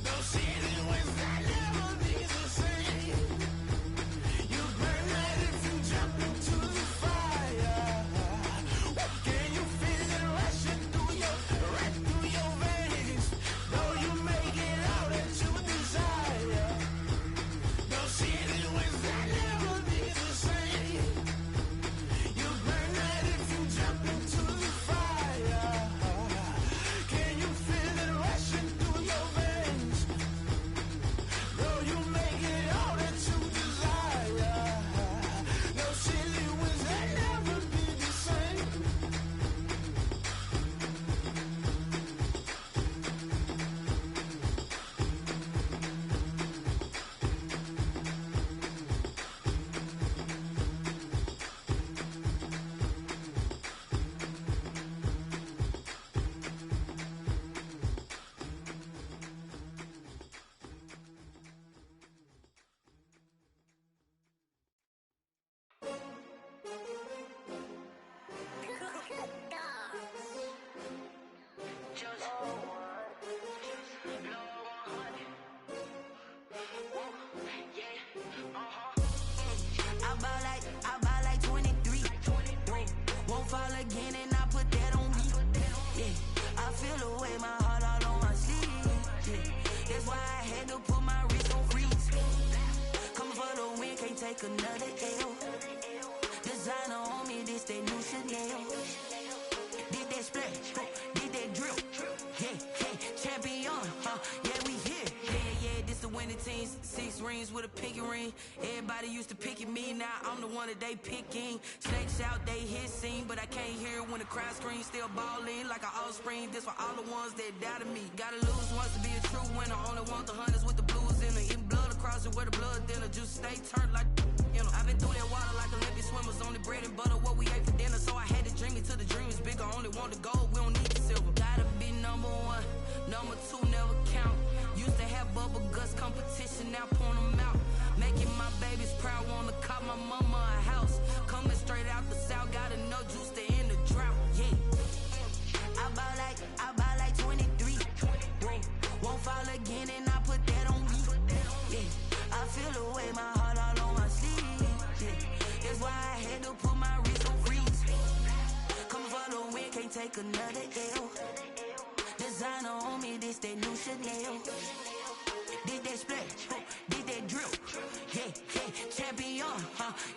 No city was that never be the same. You burn out if you jump into the fire. Can you feel it rushing through your veins? Though you make it all that you desire. take another L. Designer on me, this that new Chanel. Did that splash, did that drill. Yeah, champion, yeah, we here. Yeah, this the winning team. 6 rings with a pinky ring. Everybody used to pick at me, now I'm the one that they picking. Snakes out, they hit scene, but I can't hear when the crowd screams. Still balling like an offspring. This for all the ones that doubted me. Gotta lose once to be a true winner. Only want the hunters with the blues in it. Eating blood across it where the blood dinner. Just stay turned like, you know. I've been through that water like Olympic swimmers. Only bread and butter, what we ate for dinner. So I had to dream it till the dream is bigger. Only want the gold, we don't need the silver. Gotta be number 1, number 2 never count. Used to have bubble guts competition, now point them out. Making my babies proud, wanna cop my mama a house. Coming straight out the south, gotta know juice to end the drought, yeah. I buy like 23. Won't fall again and I put that on me, yeah. I feel the way, my heart all on my sleeve, yeah. That's why I had to put my wrist on freeze. Coming for the win, can't take another L. Designer on me, this that new Chanel. Did that splash, did that drill. Yeah, champion,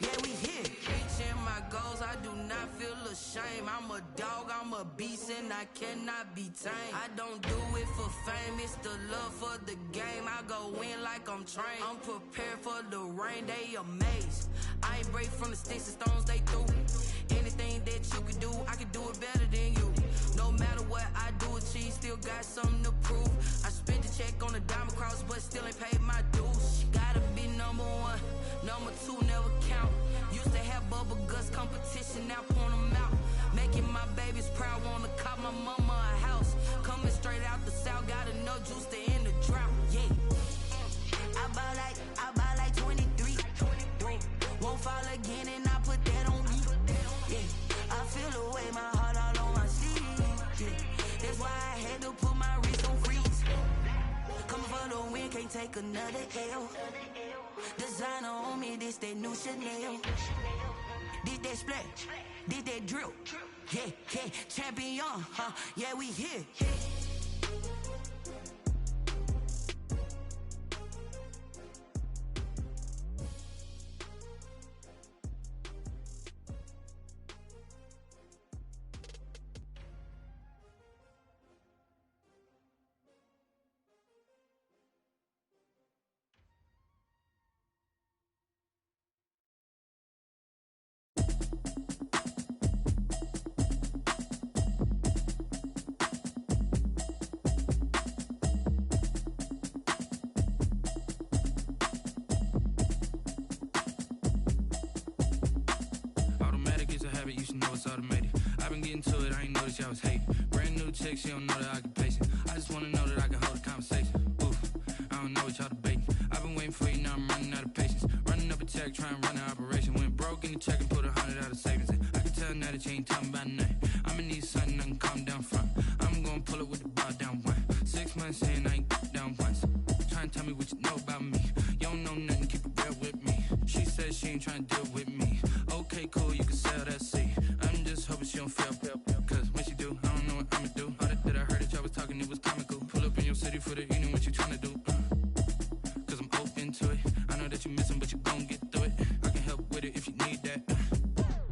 yeah, we here. Reaching my goals, I do not feel ashamed. I'm a dog, I'm a beast, and I cannot be tamed. I don't do it for fame, it's the love for the game. I go in like I'm trained. I'm prepared for the rain, they amazed. I ain't break from the sticks and stones they threw. Anything that you can do, I can do it better than you. No matter what I do, achieve, still got something to prove. I spent the check on the diamond cross, but still ain't paid my dues. Gotta be number 1, number 2 never count. Used to have bubble guts competition, now point them out. Making my babies proud, wanna cop my mama a house. Coming straight out the south, gotta know juice to end the drought, yeah. I buy like 23. Won't fall again and I put that on me, yeah. I feel the way, my heart all on my sleeve, yeah. That's why I had to put my wrist on freeze. Coming for the win, can't take another L. Designer on me, this that new Chanel. Did that splash, did that drill. Yeah, champion, yeah, we here. You should know it's automated. I've been getting to it, I ain't noticed y'all was hating. Brand new chick, she don't know the occupation. I just wanna know that I can hold a conversation. Oof, I don't know what y'all debating. I've been waiting for you, now I'm running out of patience. Running up a check, trying to run an operation. Went broke in the check and put 100 out of savings in. I can tell now that you ain't talking about nothing. I'ma need something I can calm down from. I'm gonna pull it with the bar down 1. 6 months in, I ain't down once. Trying to tell me what you know about me. You don't know nothing, keep it real with me. She said she ain't trying to deal with me. Okay, cool, you can sell that seat. I'm just hoping she don't fail. Cause when she do, I don't know what I'ma do. All that I heard that y'all was talking, it was comical. Pull up in your city for the evening, what you tryna do? Cause I'm open to it. I know that you missing, but you gon' get through it. I can help with it if you need that.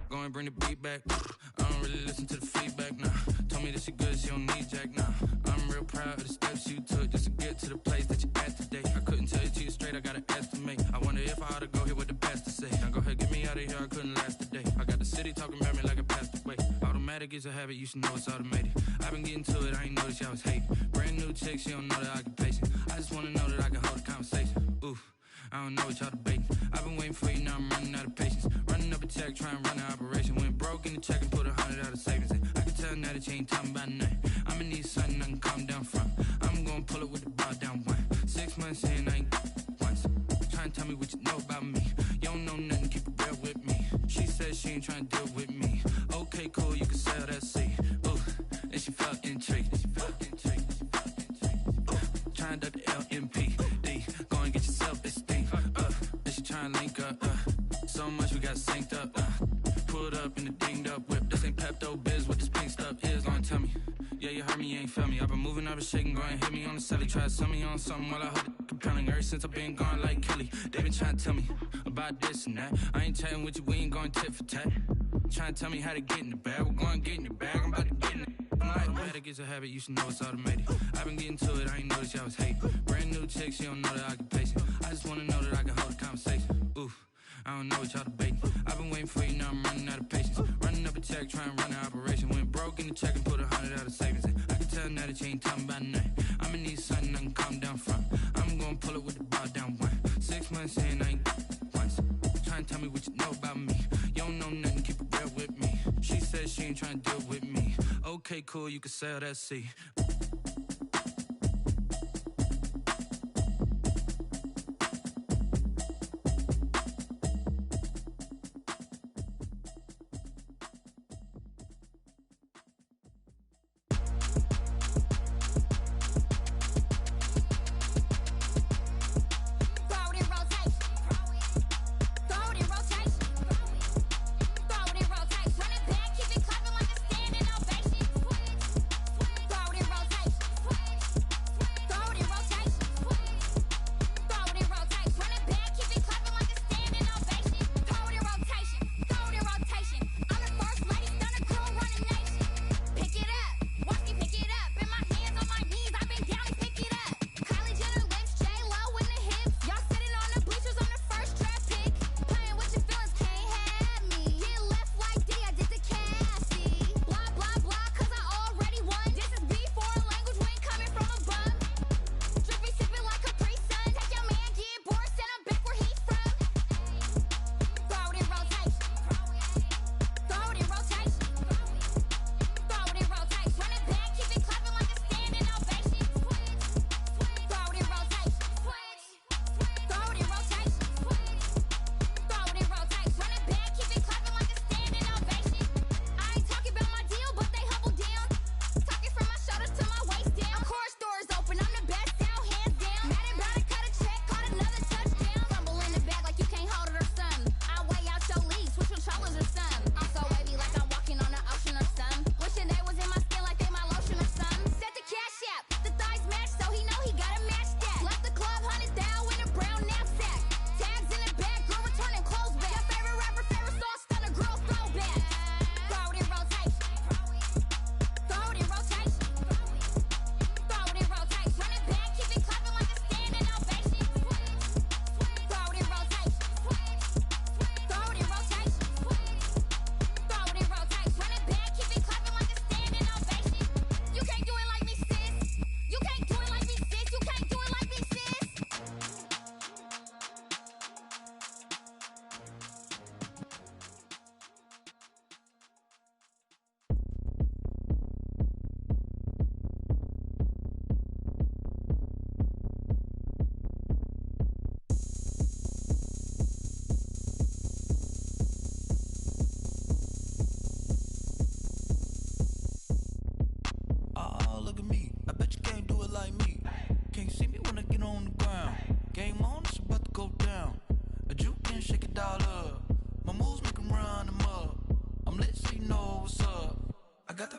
Go and bring the beat back. I don't really listen to the feedback, nah. Told me that she good, she don't need jack, nah. I'm real proud of the steps you took just to get to the place that you at today. I couldn't tell you to you straight, I gotta estimate. I wonder if I ought to go here with the best to say. Now go ahead, get me out of here, I couldn't last today. I got the city talking about me like I passed away. Automatic is a habit, you should know it's automated. I've been getting to it, I ain't noticed y'all was hating. Brand new chick, she don't know the occupation. I just wanna know that I can hold a conversation. Oof, I don't know what y'all debating. I've been waiting for you, now I'm running out of patience. Running up a check, trying to run an operation. Went broke in the check and put 100 out of savings in. I can tell now that you ain't talking about nothing. I'ma need something I can calm down from. I'm gonna pull it with the bar down 1. 6 months in, I ain't once. Trying to tell me what you know about me. You don't know nothing, keep it real with me. She said she ain't trying to deal with me. Okay, cool, you can sell that seat. Ooh, and she felt intrigued. Trying to duck the LMPD. Go and get your self-esteem. And she trying to link up. So much we got synced up. Pulled up in the dinged up whip. This ain't Pepto-Biz, what this pink stuff is. Don't tell me. Yeah, you heard me, you ain't feel me. I've been moving, I've been shaking, go and hit me on the celly. Try to sell me on something while I hold it compelling. Ever since I've been gone like Kelly, they been trying to tell me about this and that. I ain't chatting with you, we ain't going tit for tat. Trying to tell me how to get in the bag. We're going to get in the bag, I'm about to get in it. I'm like, automatic is a habit, you should know it's automated. I've been getting to it, I ain't noticed y'all was hating. Brand new chick, she don't know the occupation. I just wanna know that I can hold a conversation. Oof, I don't know what y'all debating. I've been waiting for you, now I'm running out of patience. Running up a check, trying to run an operation. Went broke in the check and put 100 out of savings in. I can tell now that you ain't talking about nothing. I'ma need something I can calm down from. I'm gonna pull it with the bow down one. 6 months in, I ain't once. Trying to tell me what you know about me. You don't know nothing, keep it real with me. She said she ain't trying to deal with me. Okay, cool, you can sell that seat.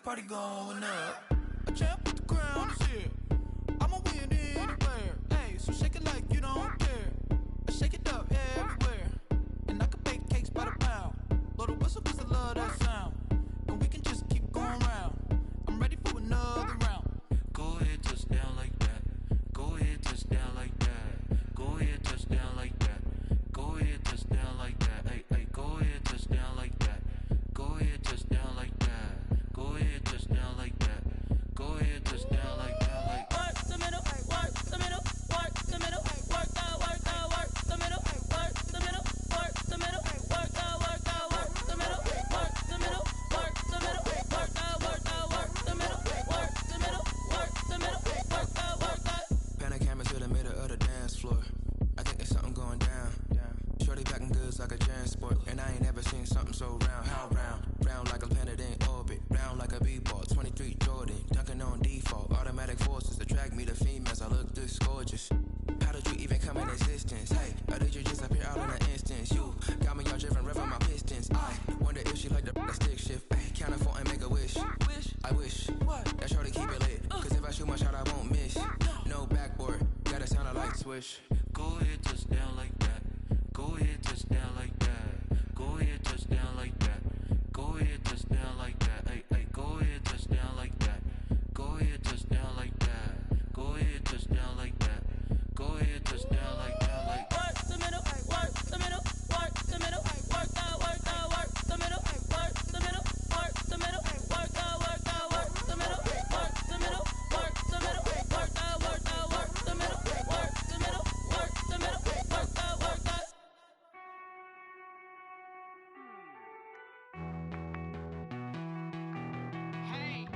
Party going up. A champ with the crown is here. I'ma win anywhere. Hey, so shake it like you don't care. I shake it up everywhere. And I can bake cakes by the pound. Blow the whistle cause I love that sound. And we can just keep going round. I'm ready for another round. Go ahead, touch down like that. Go ahead, touch down like that. Go ahead, touch down like that. Go ahead, touch down like that. Hey, hey, go ahead, touch down like that. Go ahead, touch down like that. Go ahead, touch down like that. Go ahead, touch down like that. Like work the middle, work the middle, work the middle, work the middle, work the middle, work the middle, work the middle, work the middle, work the middle, work the middle, work the middle, work the middle, work the. Pan a camera to the middle of the dance floor. I think there's something going down. Shorty packing goods like a transport, and I ain't never seen something so round. How round? Round like a planet in orbit, round like a b-ball. 23 Jordan, dunking on default. Automatic forces attract me to females. I look this gorgeous. How did you even come in existence? Hey, or did you just appear out in an instance? You got me all driven, revving my pistons. I wonder if she like the stick shift. Ay, count a 4 and make a wish. I wish that shorty keep it lit. Cause if I shoot my shot, I won't miss. No backboard, gotta sound a light switch. Go ahead, touch down like that. Go ahead, touch down. touchdown like that. Go ahead, touchdown like that. Go ahead, touchdown like that. Hey, hey, go ahead, touchdown like that. Go ahead, touchdown like that. Go ahead, touchdown like that. Go ahead, touchdown like that. Like work the middle, work the middle, work the middle, work the middle, work the middle, work the middle, work the middle, work the middle, work the middle, work the middle, work the middle, work the middle, work the middle, work the middle, work the. Hey.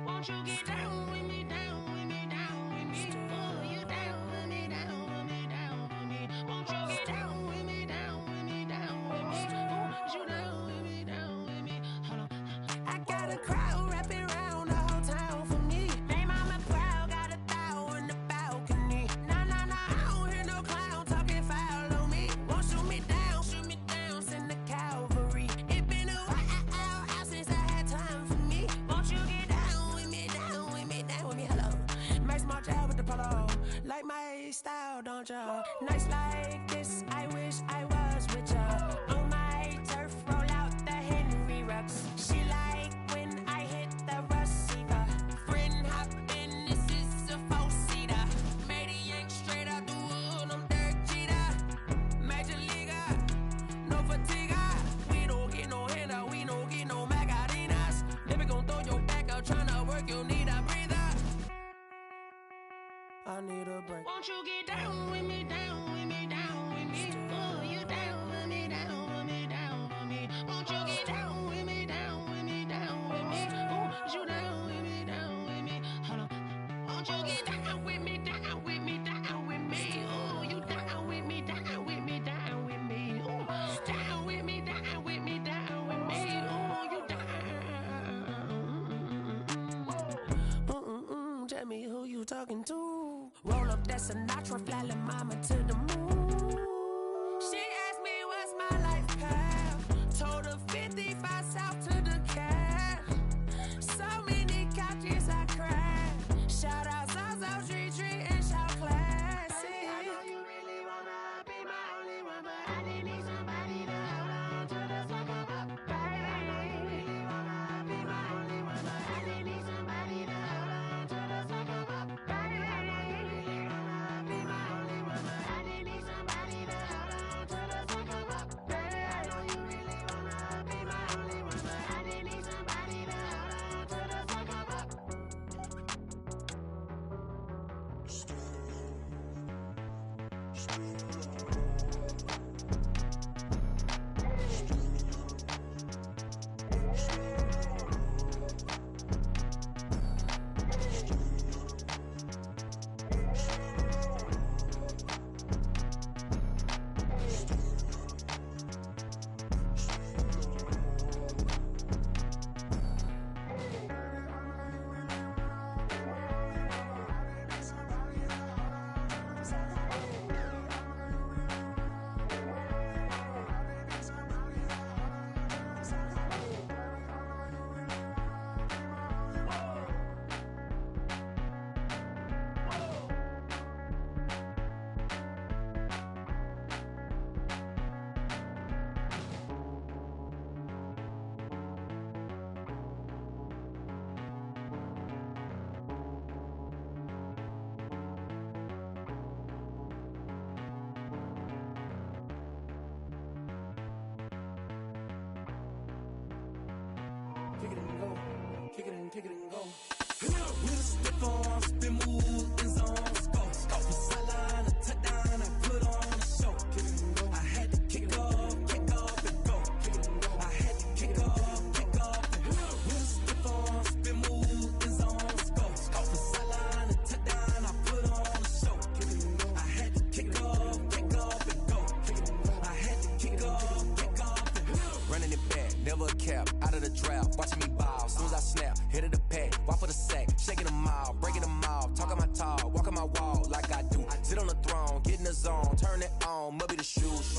Won't you get down with me, down with me, down with me? Oh, you down with me, down with me, down with me. Won't you get down with me, down with me, down with me? Oh, you down with me, down with me? Hold on. I got a crowd wrapping around the whole town for me. They mama proud, got a thou in the balcony. Nah, nah, nah, I don't hear no clown talking foul on me. Won't shoot me down, send the cavalry. It been a while since I had time for me. Won't you get down with me, down with me, down with me? Hello. Max March out with the polo. Like my style, don't ya? Nights like this, I wish I was with ya. On my turf, roll out the Henry Rux. She like when I hit the receiver. Friend hop in, this is a four-seater. Made a yank straight out the wood, I'm Derek Jeter. Major leaguer, no fatigue. We don't get no handout, we don't get no Macarinas. Never gon' throw your back out, tryna work, you need a breather. I need a break. Won't you get down with me, down with me, down with me? Oh, you down with me, down with me, down with me? Won't you get down with me, down with me, down with me? Oh, you down with me, down with me? Hold on. Won't you get down with me, down with me, down with me? Oh, you down with me, down with me, down with me? Oh, down with me, down with me, down with me? Oh, you down. Tell me who you talking to. Roll up that Sinatra, fly la mama to the moon. She asked me what's my life path. Told her 55 south to the cab. So many couches I cried. Shout out South Street and shout classy. I know you really wanna be my only one, but I didn't need somebody to hold on to the sucker up. Baby, I know you really wanna be my only one, but I didn't need somebody to hold on to the sucker up. Baby, I know you really wanna be my only one, but I didn't need somebody to hold on to the sucker up. Baby, I know you really wanna be my only one, but I didn't need somebody to hold on to the sucker up. kick it and go. With a stiff on, spin move, in zone, go. From sideline to touchdown, I put on a show. I had to kick off and go. I had to kick off and go. With a stiff on, spin move, in zone, go. From sideline to touchdown, I put on a show. I had to kick off and go. I had to kick off and go. Running it back, never a cap, out of the draft, watching me ball. Soon as I snap, hit of the pack, walk for the sack, shaking them all, breaking them off, talking my talk, walking my wall like I do. Sit on the throne, get in the zone, turn it on, must be the shoes,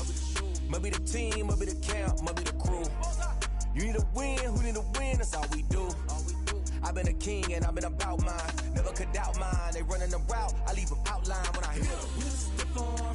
must be the team, must be the camp, must be the crew. You need a win, who need a win, that's all we do. I've been a king and I've been about mine. Never could doubt mine. They running the route, I leave them outline when I hit them.